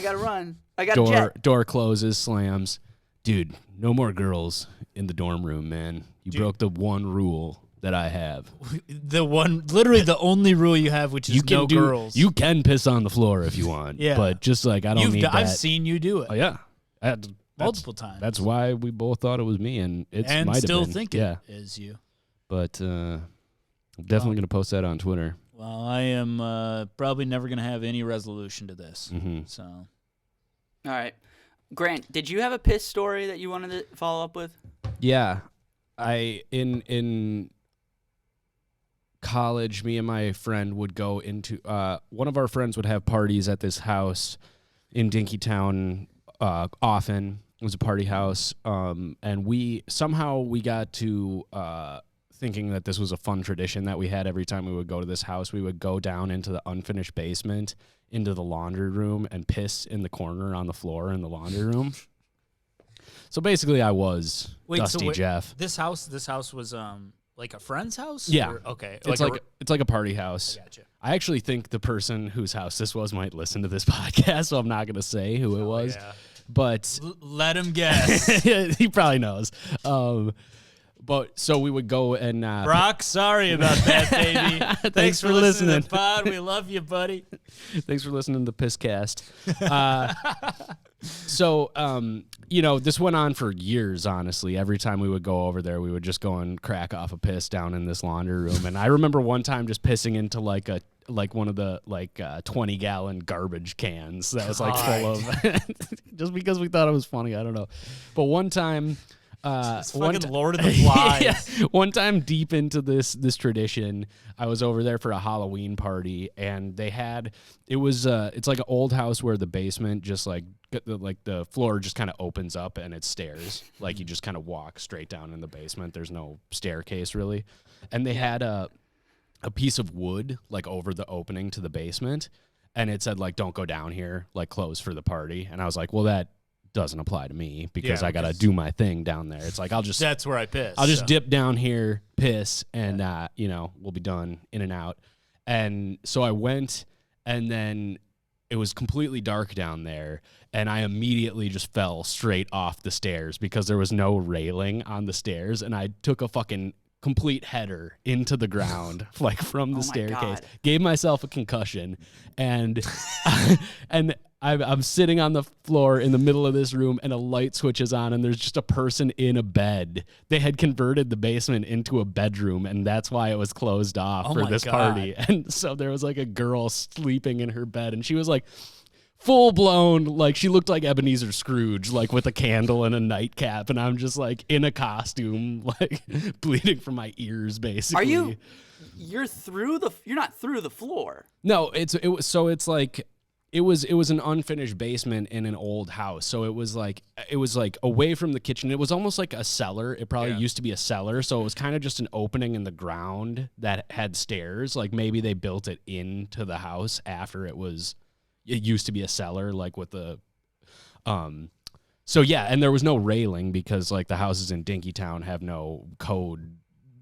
Speaker 1: gotta run. I got jet.
Speaker 3: Door closes, slams. Dude, no more girls in the dorm room, man. You broke the one rule that I have.
Speaker 2: Literally the only rule you have, which is no girls.
Speaker 3: You can piss on the floor if you want.
Speaker 2: Yeah.
Speaker 3: But just like I don't need that.
Speaker 2: I've seen you do it
Speaker 3: Oh yeah.
Speaker 2: multiple times.
Speaker 3: That's why we both thought it was me, and it
Speaker 2: and
Speaker 3: might have
Speaker 2: still
Speaker 3: been.
Speaker 2: think
Speaker 3: yeah.
Speaker 2: it is you.
Speaker 3: But I'm definitely gonna post that on Twitter.
Speaker 2: Well, I am probably never going to have any resolution to this.
Speaker 3: Mm-hmm.
Speaker 2: So,
Speaker 1: All right. Grant, did you have a piss story that you wanted to follow up with?
Speaker 3: Yeah, in college, me and my friend would go into one of our friends would have parties at this house in Dinkytown often. It was a party house, and we got to thinking that this was a fun tradition that we had every time we would go to this house. We would go down into the unfinished basement, into the laundry room, and piss in the corner on the floor in the laundry room. So basically, I was Dusty Jeff.
Speaker 2: This house was like a friend's house?
Speaker 3: Yeah.
Speaker 2: Or, okay.
Speaker 3: It's like a party house.
Speaker 2: I gotcha.
Speaker 3: I actually think the person whose house this was might listen to this podcast, so I'm not going to say who it was.
Speaker 2: Yeah.
Speaker 3: But
Speaker 2: Let him guess.
Speaker 3: he probably knows. But so we would go and
Speaker 2: Brock, sorry about that, baby.
Speaker 3: Thanks for
Speaker 2: to
Speaker 3: listening.
Speaker 2: the pod. We love you, buddy.
Speaker 3: Thanks for listening to the Pisscast. So, this went on for years, honestly. Every time we would go over there, we would just go and crack off a piss down in this laundry room. And I remember one time just pissing into like one of the 20-gallon garbage cans that was full of just because we thought it was funny. I don't know. But one time
Speaker 2: It's fucking Lord of the Flies.
Speaker 3: yeah, one time deep into this tradition, I was over there for a Halloween party, and they had it's like an old house where the basement just the floor just kind of opens up and it's stairs. Like you just kind of walk straight down in the basement. There's no staircase really, and they had a piece of wood over the opening to the basement, and it said "Don't go down here, close for the party." And I was like, well, that doesn't apply to me because
Speaker 2: Yeah,
Speaker 3: I got to
Speaker 2: because-
Speaker 3: do my thing down there. It's like
Speaker 2: That's where I piss.
Speaker 3: I'll just dip down here, piss, and we'll be done, in and out. And so I went, and then it was completely dark down there, and I immediately just fell straight off the stairs because there was no railing on the stairs, and I took a fucking complete header into the ground, like from the staircase.
Speaker 1: God.
Speaker 3: Gave myself a concussion, and I'm sitting on the floor in the middle of this room, and a light switches on, and there's just a person in a bed. They had converted the basement into a bedroom, and that's why it was closed off for this party. And so there was like a girl sleeping in her bed, and she was like full blown, like she looked like Ebenezer Scrooge, like with a candle and a nightcap, and I'm just like in a costume, like bleeding from my ears, basically.
Speaker 1: Are you? You're not through the floor.
Speaker 3: No, it's an unfinished basement in an old house. So it was like away from the kitchen. It was almost like a cellar. It probably used to be a cellar. So it was kind of just an opening in the ground that had stairs. Like maybe they built it into the house after it used to be a cellar, like with the so yeah, and there was no railing because like the houses in Dinkytown have no code.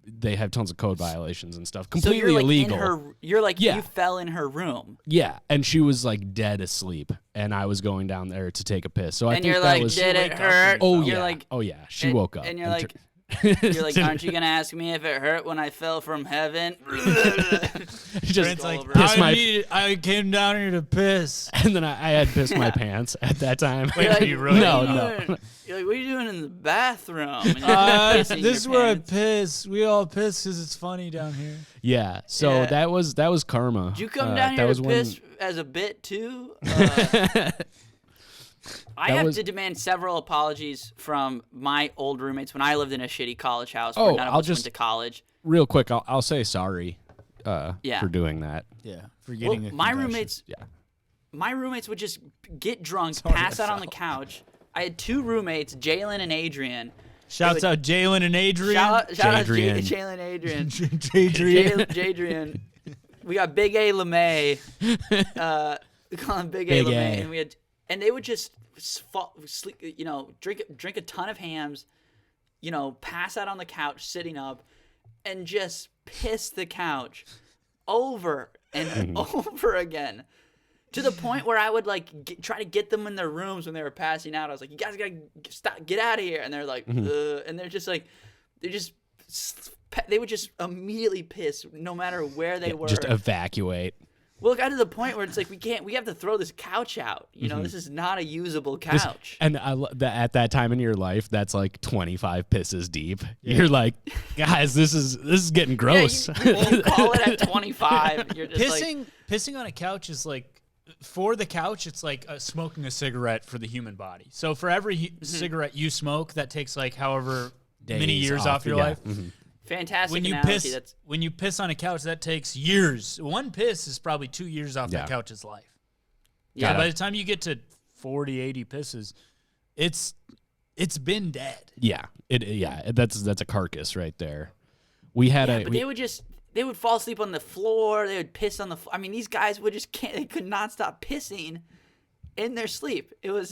Speaker 3: They have tons of code violations and stuff. Completely
Speaker 1: so you're like
Speaker 3: illegal.
Speaker 1: You fell in her room.
Speaker 3: Yeah, and she was like dead asleep, and I was going down there to take a piss. So I
Speaker 1: And
Speaker 3: think
Speaker 1: you're
Speaker 3: that
Speaker 1: like,
Speaker 3: was.
Speaker 1: did it hurt?
Speaker 3: Oh
Speaker 1: You're
Speaker 3: yeah.
Speaker 1: like,
Speaker 3: Oh yeah. She woke up.
Speaker 1: And you're like, aren't you gonna ask me if it hurt when I fell from heaven?
Speaker 3: just
Speaker 1: like,
Speaker 3: piss my.
Speaker 2: I came down here to piss.
Speaker 3: And then I had pissed my pants at that time.
Speaker 1: You're like,
Speaker 2: you really?
Speaker 3: No.
Speaker 1: You're like, what are you doing in the bathroom? And you're pissing
Speaker 2: This is
Speaker 1: your
Speaker 2: where I
Speaker 1: pants.
Speaker 2: piss. We all piss because it's funny down here.
Speaker 3: Yeah. So
Speaker 1: Yeah.
Speaker 3: that was karma.
Speaker 1: Did you come down
Speaker 3: that
Speaker 1: here
Speaker 3: was
Speaker 1: to
Speaker 3: when-
Speaker 1: piss as a bit too? I
Speaker 3: That
Speaker 1: have
Speaker 3: was-
Speaker 1: to demand several apologies from my old roommates when I lived in a shitty college house
Speaker 3: Oh,
Speaker 1: where none of
Speaker 3: I'll
Speaker 1: us
Speaker 3: just-
Speaker 1: went to college.
Speaker 3: Real quick, I'll say sorry.
Speaker 1: Yeah.
Speaker 3: For doing that.
Speaker 2: Yeah, for
Speaker 1: Well,
Speaker 2: getting
Speaker 1: my roommates would just get drunk, pass out on the couch. I had two roommates, Jalen and Adrian.
Speaker 2: Shouts out Jalen and Adrian.
Speaker 1: Shout out
Speaker 3: Jadrian.
Speaker 1: Jalen and Adrian.
Speaker 2: Adrian.
Speaker 1: Jadrian. We got Big A LeMay. We call him Big A
Speaker 3: Big A.
Speaker 1: LeMay. And they would just sleep, drink a ton of hams, pass out on the couch, sitting up, and just piss the couch over and over again. To the point where I would try to get them in their rooms when they were passing out. I was like, "You guys gotta stop, get out of here!" And they're like, and they're just like, they would just immediately piss no matter where they were.
Speaker 3: Just evacuate.
Speaker 1: Well, it got to the point where it's like we have to throw this couch out. This is not a usable couch.
Speaker 3: And at that time in your life, that's like 25 pisses deep. Yeah. You're like, guys, this is getting gross.
Speaker 1: You call it at 25. You're just
Speaker 2: Pissing on a couch is like, for the couch, it's like smoking a cigarette for the human body. So for every cigarette you smoke, that takes like however many years off your life.
Speaker 3: Mm-hmm.
Speaker 1: Fantastic
Speaker 2: When you
Speaker 1: analogy.
Speaker 2: piss, when you piss on a couch, that takes years. One piss is probably 2 years off that couch's life.
Speaker 1: Yeah.
Speaker 2: So by the time you get to 40, 80 pisses, it's been dead.
Speaker 3: Yeah. That's a carcass right there. We had
Speaker 1: they would fall asleep on the floor. They would piss on the floor. I mean, these guys they could not stop pissing in their sleep. It was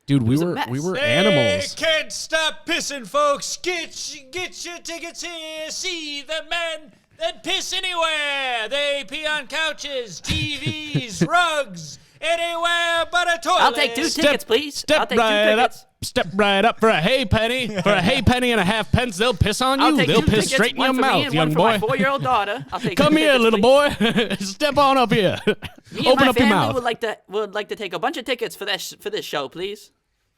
Speaker 3: dude, we
Speaker 1: was a
Speaker 3: were
Speaker 1: mess.
Speaker 3: animals.
Speaker 2: They can't stop pissing, folks. Get your tickets here. See the men that piss anywhere. They pee on couches, TVs, rugs, anywhere but a toilet.
Speaker 1: I'll take two tickets, please. I'll take two tickets.
Speaker 3: Step right up for a hay penny. For a hay penny and a half pence, they'll piss on you.
Speaker 1: I'll take
Speaker 3: They'll
Speaker 1: two
Speaker 3: piss
Speaker 1: tickets,
Speaker 3: straight in
Speaker 1: one
Speaker 3: your
Speaker 1: for me
Speaker 3: mouth,
Speaker 1: and
Speaker 3: young
Speaker 1: one
Speaker 3: boy.
Speaker 1: for my 4-year-old daughter. I'll take
Speaker 3: Come
Speaker 1: two
Speaker 3: here,
Speaker 1: tickets,
Speaker 3: little
Speaker 1: please.
Speaker 3: boy. Step on up here.
Speaker 1: Me and
Speaker 3: Open
Speaker 1: my
Speaker 3: up your
Speaker 1: family
Speaker 3: mouth.
Speaker 1: would like to take a bunch of tickets for this show, please.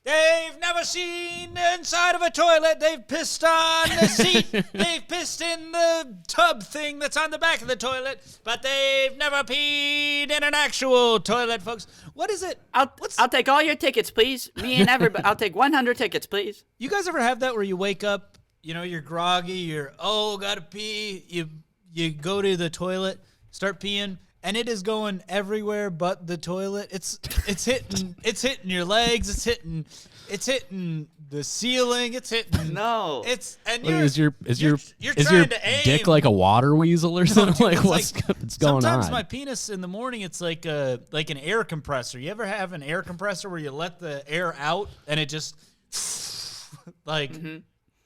Speaker 2: They've never seen the inside of a toilet. They've pissed on the seat. They've pissed in the tub thing that's on the back of the toilet. But they've never peed in an actual toilet, folks. What is it?
Speaker 1: I'll take all your tickets, please. Me and everybody. I'll take 100 tickets, please.
Speaker 2: You guys ever have that where you wake up, you're groggy, gotta pee. You go to the toilet, start peeing, and it is going everywhere but the toilet. It's hitting your legs. It's hitting the ceiling. It's hitting.
Speaker 1: No.
Speaker 3: Is your
Speaker 2: trying to aim.
Speaker 3: dick like a water weasel or something?
Speaker 2: Dude,
Speaker 3: What's going on?
Speaker 2: Sometimes my penis in the morning, it's like an air compressor. You ever have an air compressor where you let the air out and it just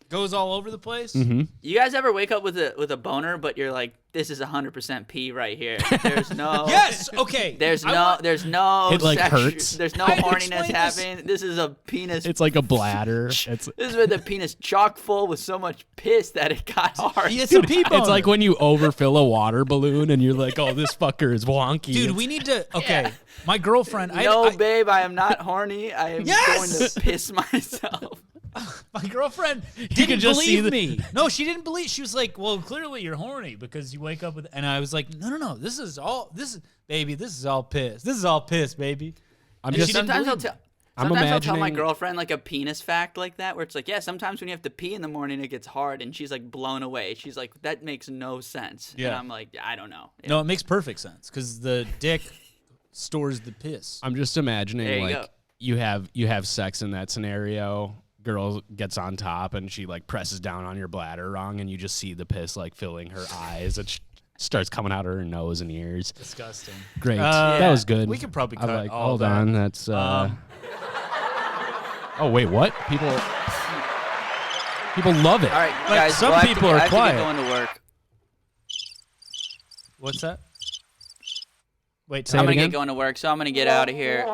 Speaker 2: goes all over the place?
Speaker 3: Mm-hmm.
Speaker 1: You guys ever wake up with a boner, but you're like, this is 100% pee right here. There's no.
Speaker 2: Yes. Okay.
Speaker 1: There's no.
Speaker 3: It like hurts.
Speaker 1: There's no
Speaker 2: I had to
Speaker 1: horniness
Speaker 2: explain
Speaker 1: happening. This is a penis.
Speaker 3: It's like a bladder.
Speaker 1: This is where the penis chock full with so much piss that it got hard.
Speaker 2: It's a pee boner.
Speaker 3: It's like when you overfill a water balloon and you're like, oh, this fucker is wonky.
Speaker 2: Dude, we need to. Okay, my girlfriend.
Speaker 1: Babe, I am not horny. I am going to piss myself.
Speaker 2: My girlfriend didn't
Speaker 3: just
Speaker 2: believe
Speaker 3: see
Speaker 2: me. No, she didn't believe. She was like, "Well, clearly you're horny because you wake up with." And I was like, "No. This is all piss. This is all piss, baby."
Speaker 1: Sometimes I'll tell my
Speaker 3: imagining-
Speaker 1: girlfriend like a penis fact like that, where it's like, yeah, sometimes when you have to pee in the morning, it gets hard, and she's like blown away. She's like, that makes no sense.
Speaker 2: Yeah.
Speaker 1: And I'm like, I don't know.
Speaker 2: No, it makes perfect sense because the dick stores the piss.
Speaker 3: I'm just imagining
Speaker 1: There you
Speaker 3: like
Speaker 1: go.
Speaker 3: you have sex in that scenario. Girl gets on top and she like presses down on your bladder wrong, and you just see the piss like filling her eyes. It starts coming out of her nose and ears.
Speaker 2: Disgusting.
Speaker 3: Great, that was good.
Speaker 2: We could probably cut
Speaker 3: I'm like,
Speaker 2: all
Speaker 3: hold
Speaker 2: that.
Speaker 3: on, that's. Oh wait, what? People love it.
Speaker 1: All right,
Speaker 2: But
Speaker 1: guys.
Speaker 2: some
Speaker 1: well,
Speaker 2: people
Speaker 1: I
Speaker 2: are
Speaker 1: have to
Speaker 2: quiet.
Speaker 1: get going to work.
Speaker 2: What's that? Wait,
Speaker 3: Say
Speaker 1: I'm
Speaker 3: it
Speaker 1: gonna
Speaker 3: again?
Speaker 1: get going to work, so I'm gonna get out of here.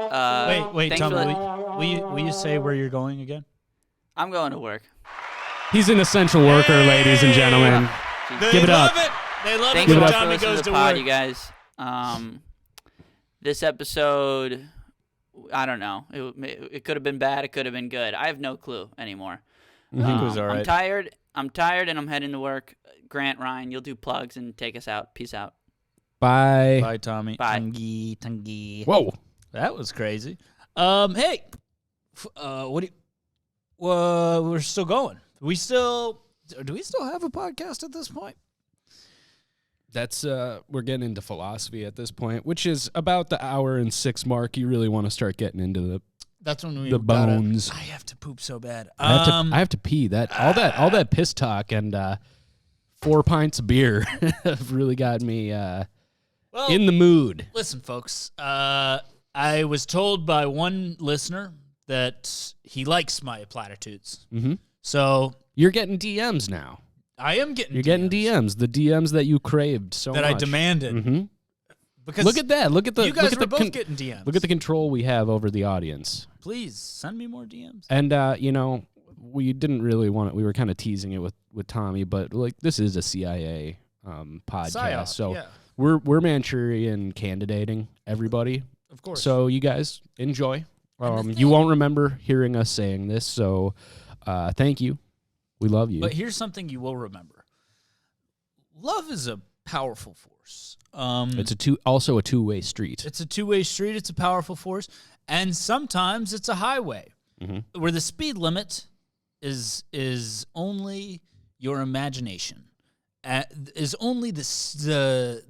Speaker 2: wait,
Speaker 1: thanks
Speaker 2: Tom.
Speaker 1: for
Speaker 2: Will you say where you're going again?
Speaker 1: I'm going to work.
Speaker 3: He's an essential worker, ladies and gentlemen. Give it up.
Speaker 2: They love
Speaker 1: Thanks
Speaker 2: it
Speaker 1: so
Speaker 2: when
Speaker 1: much for
Speaker 2: Tommy
Speaker 1: listening
Speaker 2: goes
Speaker 1: to
Speaker 2: to
Speaker 1: the pod,
Speaker 2: work.
Speaker 1: you guys. This episode, I don't know. It could have been bad. It could have been good. I have no clue anymore.
Speaker 2: I think it was all right.
Speaker 1: I'm tired, and I'm heading to work. Grant, Ryan, you'll do plugs and take us out. Peace out.
Speaker 3: Bye.
Speaker 2: Bye, Tommy.
Speaker 1: Bye.
Speaker 2: Tangy.
Speaker 3: Whoa.
Speaker 2: That was crazy. Hey, what do you? We're still going. Do we still have a podcast at this point?
Speaker 3: That's we're getting into philosophy at this point, which is about the hour and 6 mark. You really want to start getting into
Speaker 2: That's when we
Speaker 3: the bones.
Speaker 2: I have to poop so bad.
Speaker 3: I have to pee. All that piss talk and 4 pints of beer have really got me in the mood.
Speaker 2: Listen, folks. I was told by one listener that he likes my platitudes.
Speaker 3: Mm-hmm.
Speaker 2: So
Speaker 3: You're getting DMs now.
Speaker 2: I am getting.
Speaker 3: You're getting DMs. The DMs that you craved so
Speaker 2: that
Speaker 3: much.
Speaker 2: I demanded.
Speaker 3: Mm-hmm.
Speaker 2: Because
Speaker 3: Look at that. Look at the.
Speaker 2: you guys
Speaker 3: look at
Speaker 2: were
Speaker 3: the
Speaker 2: both getting DMs.
Speaker 3: Look at the control we have over the audience.
Speaker 2: Please send me more DMs.
Speaker 3: And we didn't really want it. We were kind of teasing it with Tommy, but like this is a CIA podcast,
Speaker 2: PSYOP,
Speaker 3: so
Speaker 2: yeah.
Speaker 3: we're Manchurian candidating everybody.
Speaker 2: Of course.
Speaker 3: So you guys enjoy. You won't remember hearing us saying this, so thank you. We love you.
Speaker 2: But here's something you will remember. Love is a powerful force.
Speaker 3: It's also a two-way street.
Speaker 2: It's a two-way street. It's a powerful force. And sometimes it's a highway where the speed limit is only your imagination. Is only the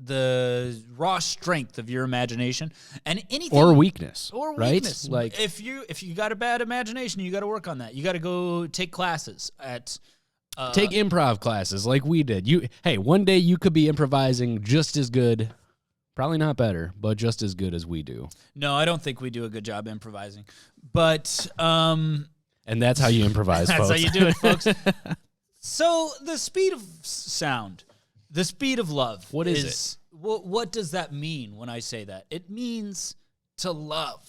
Speaker 2: raw strength of your imagination and anything
Speaker 3: or weakness,
Speaker 2: right?
Speaker 3: Weakness. Like
Speaker 2: if you got a bad imagination, you got to work on that. You got to go take classes at
Speaker 3: take improv classes like we did. One day you could be improvising just as good, probably not better, but just as good as we do.
Speaker 2: No, I don't think we do a good job improvising. But
Speaker 3: and that's how you improvise,
Speaker 2: that's
Speaker 3: folks.
Speaker 2: how you do it, folks. So the speed of sound, the speed of love.
Speaker 3: What is it?
Speaker 2: What does that mean when I say that? It means to love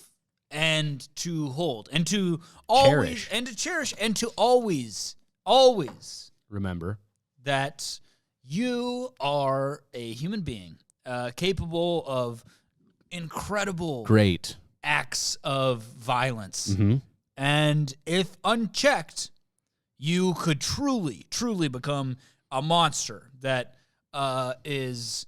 Speaker 2: and to hold and to always
Speaker 3: Cherish.
Speaker 2: and to cherish and to always
Speaker 3: remember
Speaker 2: that you are a human being capable of incredible
Speaker 3: great
Speaker 2: acts of violence.
Speaker 3: Mm-hmm.
Speaker 2: And if unchecked, you could truly become a monster that is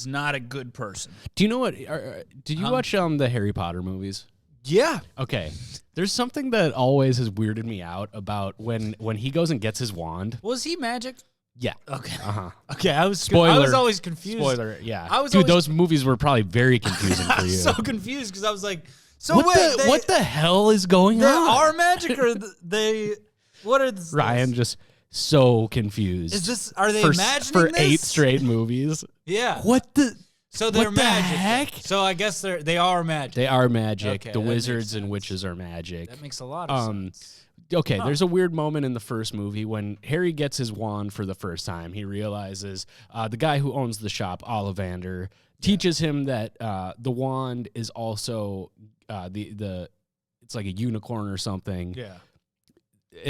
Speaker 2: not a good person.
Speaker 3: Do you know what? Did you watch the Harry Potter movies?
Speaker 2: Yeah.
Speaker 3: Okay. There's something that always has weirded me out about when he goes and gets his wand.
Speaker 2: Was he magic?
Speaker 3: Yeah.
Speaker 2: Okay.
Speaker 3: Uh-huh.
Speaker 2: Okay, I was
Speaker 3: Spoiler.
Speaker 2: always confused.
Speaker 3: Spoiler, yeah.
Speaker 2: I was
Speaker 3: Dude,
Speaker 2: always-
Speaker 3: those movies were probably very confusing for
Speaker 2: I
Speaker 3: you.
Speaker 2: was so confused because I was like, so
Speaker 3: what the hell is going
Speaker 2: they
Speaker 3: on?
Speaker 2: are magic or they? What are this?
Speaker 3: Ryan just so confused.
Speaker 2: Is this? Are they
Speaker 3: for,
Speaker 2: imagining
Speaker 3: for
Speaker 2: this?
Speaker 3: 8 straight movies?
Speaker 2: Yeah.
Speaker 3: What the?
Speaker 2: So they're
Speaker 3: what the
Speaker 2: magic.
Speaker 3: heck?
Speaker 2: So I guess they are magic.
Speaker 3: They are magic.
Speaker 2: Okay,
Speaker 3: The
Speaker 2: that makes
Speaker 3: wizards and
Speaker 2: sense.
Speaker 3: witches are magic.
Speaker 2: That makes a lot of sense.
Speaker 3: Okay, there's a weird moment in the first movie when Harry gets his wand for the first time. He realizes the guy who owns the shop, Ollivander, teaches him that the wand is also it's like a unicorn or something.
Speaker 2: Yeah.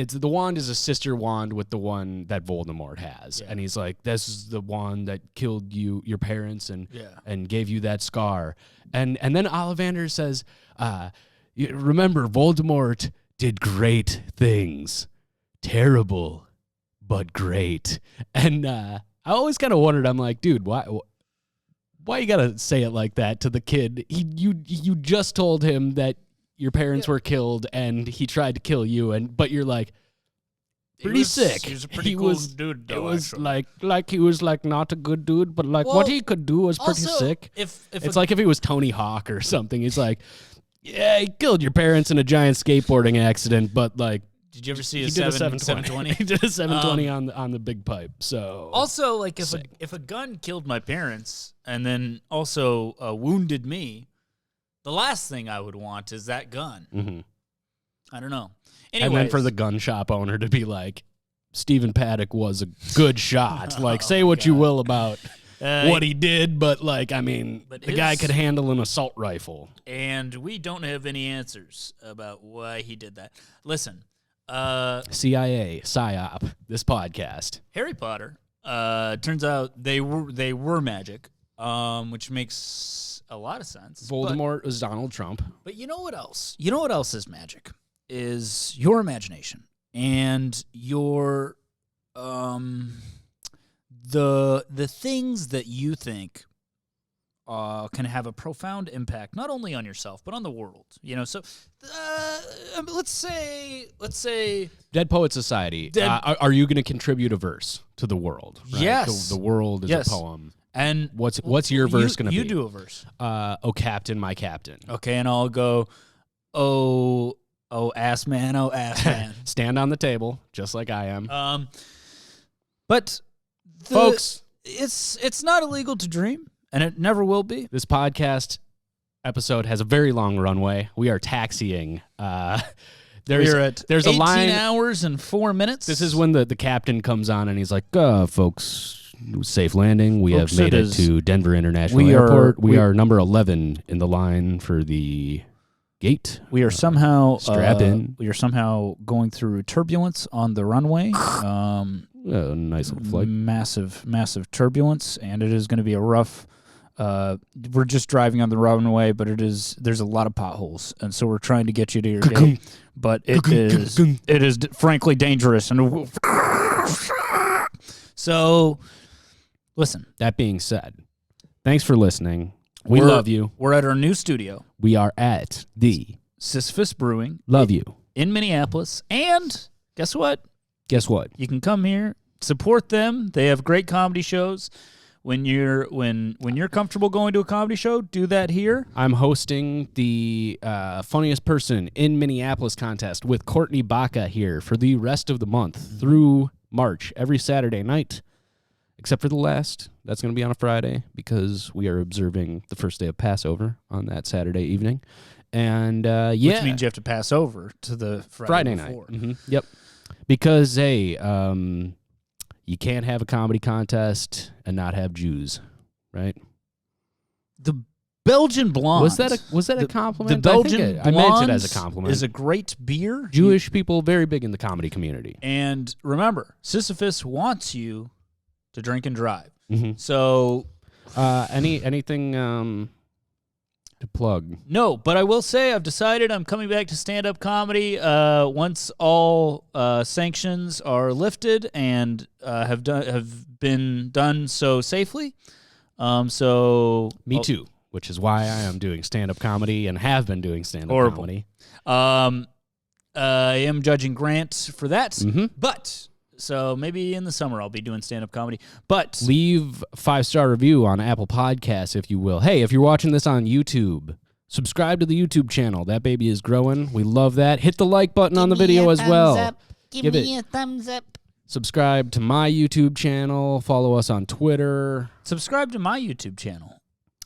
Speaker 3: The wand is a sister wand with the one that Voldemort has,
Speaker 2: Yeah.
Speaker 3: and he's like, "This is the wand that killed your parents, and gave you that scar." And then Ollivander says, "Remember, Voldemort did great things, terrible, but great." And I always kind of wondered. I'm like, dude, why you gotta say it like that to the kid? You just told him that your parents were killed and he tried to kill you, but you're like pretty sick.
Speaker 2: He was a pretty cool dude, though,
Speaker 3: It was
Speaker 2: actually.
Speaker 3: like he was like not a good dude, but like what
Speaker 2: Well,
Speaker 3: he could do was pretty
Speaker 2: also,
Speaker 3: sick.
Speaker 2: if
Speaker 3: It's like if he was Tony Hawk or something. He's like, yeah, he killed your parents in a giant skateboarding accident, but like
Speaker 2: did you ever see
Speaker 3: he
Speaker 2: a
Speaker 3: did a
Speaker 2: 720?
Speaker 3: he did a 720 on the big pipe. So
Speaker 2: Also, like if a gun killed my parents and then also wounded me, the last thing I would want is that gun.
Speaker 3: Mhm.
Speaker 2: I don't know.
Speaker 3: And then for the gun shop owner to be like, Stephen Paddock was a good shot. Like, say what you will about what he did, but like, I mean,
Speaker 2: But
Speaker 3: the guy
Speaker 2: his-
Speaker 3: could handle an assault rifle.
Speaker 2: and we don't have any answers about why he did that. Listen,
Speaker 3: CIA, PSYOP, this podcast.
Speaker 2: Harry Potter. Turns out they were magic, which makes a lot of sense.
Speaker 3: Voldemort was Donald Trump.
Speaker 2: But you know what else? You know what else is magic? Is your imagination and your the things that you think can have a profound impact not only on yourself but on the world. You know, so let's say
Speaker 3: Dead Poet Society. Are you going to contribute a verse to the world? Right?
Speaker 2: Yes.
Speaker 3: The world is
Speaker 2: Yes.
Speaker 3: a poem.
Speaker 2: and
Speaker 3: What's your verse going to be?
Speaker 2: You do a verse.
Speaker 3: Oh, Captain, my Captain.
Speaker 2: Okay, and I'll go, oh ass man.
Speaker 3: Stand on the table, just like I am.
Speaker 2: But
Speaker 3: Folks,
Speaker 2: it's not illegal to dream, and it never will be.
Speaker 3: this podcast episode has a very long runway. We are taxiing. There's
Speaker 2: We're at
Speaker 3: there's a
Speaker 2: 18
Speaker 3: line.
Speaker 2: hours and 4 minutes.
Speaker 3: This is when the captain comes on and he's like, folks, safe landing. We
Speaker 2: Folks,
Speaker 3: have made
Speaker 2: it
Speaker 3: it
Speaker 2: is-
Speaker 3: to Denver International
Speaker 2: we
Speaker 3: Airport. We
Speaker 2: we-
Speaker 3: are number 11 in the line for the gate.
Speaker 2: we are somehow
Speaker 3: Strap in.
Speaker 2: We are somehow going through turbulence on the runway.
Speaker 3: Nice little flight.
Speaker 2: Massive turbulence, and it is going to be a rough. We're just driving on the runway, but there's a lot of potholes, and so we're trying to get you to your gate. But it is frankly dangerous, and so listen.
Speaker 3: That being said, thanks for listening. We
Speaker 2: We're-
Speaker 3: love you.
Speaker 2: We're at our new studio,
Speaker 3: We are at the
Speaker 2: Sisyphus Brewing,
Speaker 3: Love You.
Speaker 2: in Minneapolis, and guess what?
Speaker 3: Guess what?
Speaker 2: You can come here, support them. They have great comedy shows. When you're comfortable going to a comedy show, do that here.
Speaker 3: I'm hosting the funniest person in Minneapolis contest with Courtney Baca here for the rest of the month through March, every Saturday night, except for the last. That's going to be on a Friday because we are observing the first day of Passover on that Saturday evening. And yeah,
Speaker 2: Which means you have to pass over to the Friday
Speaker 3: night.
Speaker 2: before.
Speaker 3: Yep. Because, hey, you can't have a comedy contest and not have Jews, right?
Speaker 2: The Belgian Blondes.
Speaker 3: Was that a
Speaker 2: The
Speaker 3: compliment?
Speaker 2: Belgian
Speaker 3: I meant it as a
Speaker 2: Blondes
Speaker 3: compliment.
Speaker 2: is a great beer.
Speaker 3: Jewish people very big in the comedy community.
Speaker 2: And remember, Sisyphus wants you to drink and drive.
Speaker 3: Mm-hmm.
Speaker 2: So
Speaker 3: Anything to plug?
Speaker 2: no, but I will say I've decided I'm coming back to stand-up comedy once all sanctions are lifted and have been done so safely. So
Speaker 3: Me too, which is why I am doing stand-up comedy and have been doing stand-up
Speaker 2: Horrible.
Speaker 3: comedy.
Speaker 2: I am judging Grant for that,
Speaker 3: Mhm.
Speaker 2: but So maybe in the summer I'll be doing stand-up comedy. But
Speaker 3: Leave 5-star review on Apple Podcasts, if you will. Hey, if you're watching this on YouTube, subscribe to the YouTube channel. That baby is growing. We love that. Hit the like button on the video as well.
Speaker 5: Give me a thumbs up.
Speaker 3: Subscribe to my YouTube channel. Follow us on Twitter.
Speaker 2: subscribe to my YouTube channel.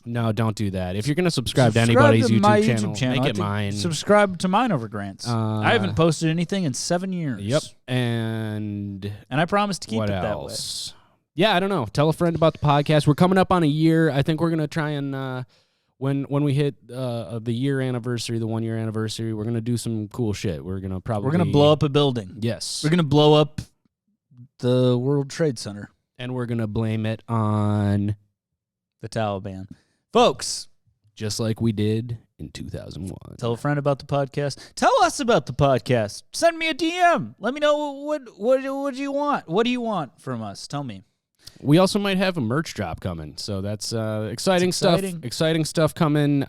Speaker 3: No, don't do that. If you're going to subscribe to anybody's
Speaker 2: to my
Speaker 3: YouTube channel, make it mine.
Speaker 2: Subscribe to mine over Grant's. I haven't posted anything in 7 years.
Speaker 3: Yep. And
Speaker 2: I promise to keep
Speaker 3: what
Speaker 2: it
Speaker 3: else?
Speaker 2: that way.
Speaker 3: Yeah, I don't know. Tell a friend about the podcast. We're coming up on a year. I think we're going to try and, when we hit the year anniversary, the 1 year anniversary, we're going to do some cool shit. We're going to
Speaker 2: blow up a building.
Speaker 3: Yes.
Speaker 2: We're going to blow up the World Trade Center.
Speaker 3: And we're going to blame it on
Speaker 2: the Taliban. Folks,
Speaker 3: just like we did in 2001.
Speaker 2: Tell a friend about the podcast. Tell us about the podcast. Send me a DM. Let me know what do you want? What do you want from us? Tell me.
Speaker 3: We also might have a merch drop coming, so that's exciting stuff. Exciting stuff coming.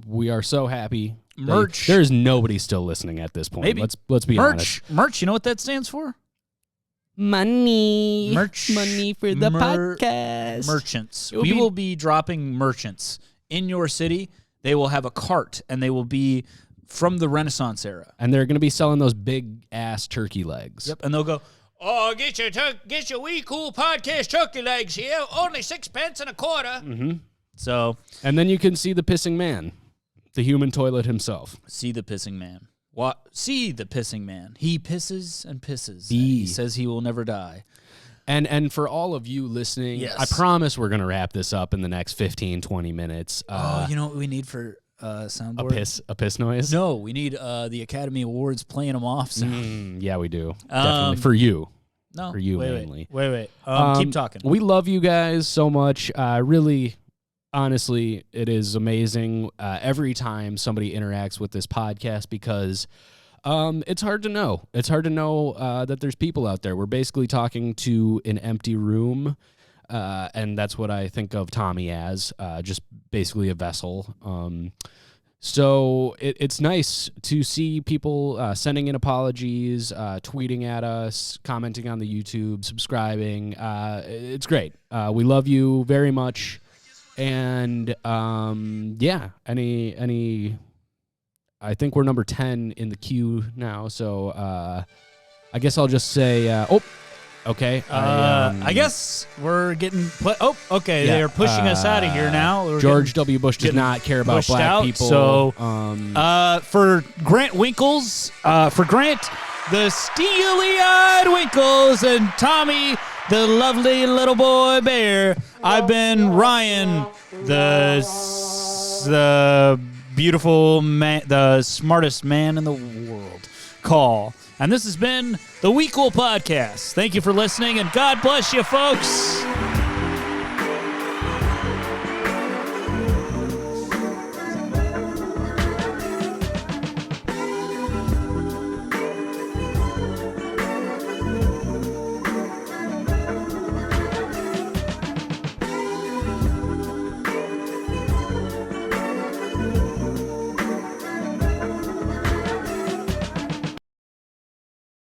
Speaker 3: We are so happy.
Speaker 2: Merch.
Speaker 3: There is nobody still listening at this point.
Speaker 2: Maybe.
Speaker 3: Let's be honest.
Speaker 2: Merch. You know what that stands for?
Speaker 3: Money.
Speaker 2: Merch.
Speaker 3: Money for the podcast.
Speaker 2: Merchants. We will be dropping merchants in your city. They will have a cart, and they will be from the Renaissance era.
Speaker 3: And they're going to be selling those big-ass turkey legs.
Speaker 2: Yep, and they'll go, oh, get your wee cool podcast turkey legs here. Only 6 pence and a quarter.
Speaker 3: Mm-hmm.
Speaker 2: So,
Speaker 3: and then you can see the pissing man, the human toilet himself.
Speaker 2: See the pissing man. What? See the pissing man. He pisses and pisses. And he says he will never die.
Speaker 3: And for all of you listening,
Speaker 2: yes.
Speaker 3: I promise we're going to wrap this up in the next 15, 20 minutes.
Speaker 2: You know what we need for soundboard?
Speaker 3: A piss noise?
Speaker 2: No, we need the Academy Awards playing them off sound.
Speaker 3: Yeah, we do. Definitely. For you.
Speaker 2: No.
Speaker 3: For you mainly.
Speaker 2: Wait. Keep talking.
Speaker 3: We love you guys so much. Really, honestly, it is amazing every time somebody interacts with this podcast because it's hard to know. It's hard to know that there's people out there. We're basically talking to an empty room, and that's what I think of Tommy as, just basically a vessel. So it's nice to see people sending in apologies, tweeting at us, commenting on the YouTube, subscribing. It's great. We love you very much. And yeah, I think we're number 10 in the queue now. So I guess I'll just say, okay.
Speaker 2: I guess we're getting okay. Yeah, they're pushing us out of here now.
Speaker 3: George W. Bush does not care about black people.
Speaker 2: So for Grant Winkles, the steely-eyed Winkles, and Tommy, the lovely little boy bear, I've been Ryan, the beautiful man, the smartest man in the world. Call. And this has been the We Cool Podcast. Thank you for listening, and God bless you, folks.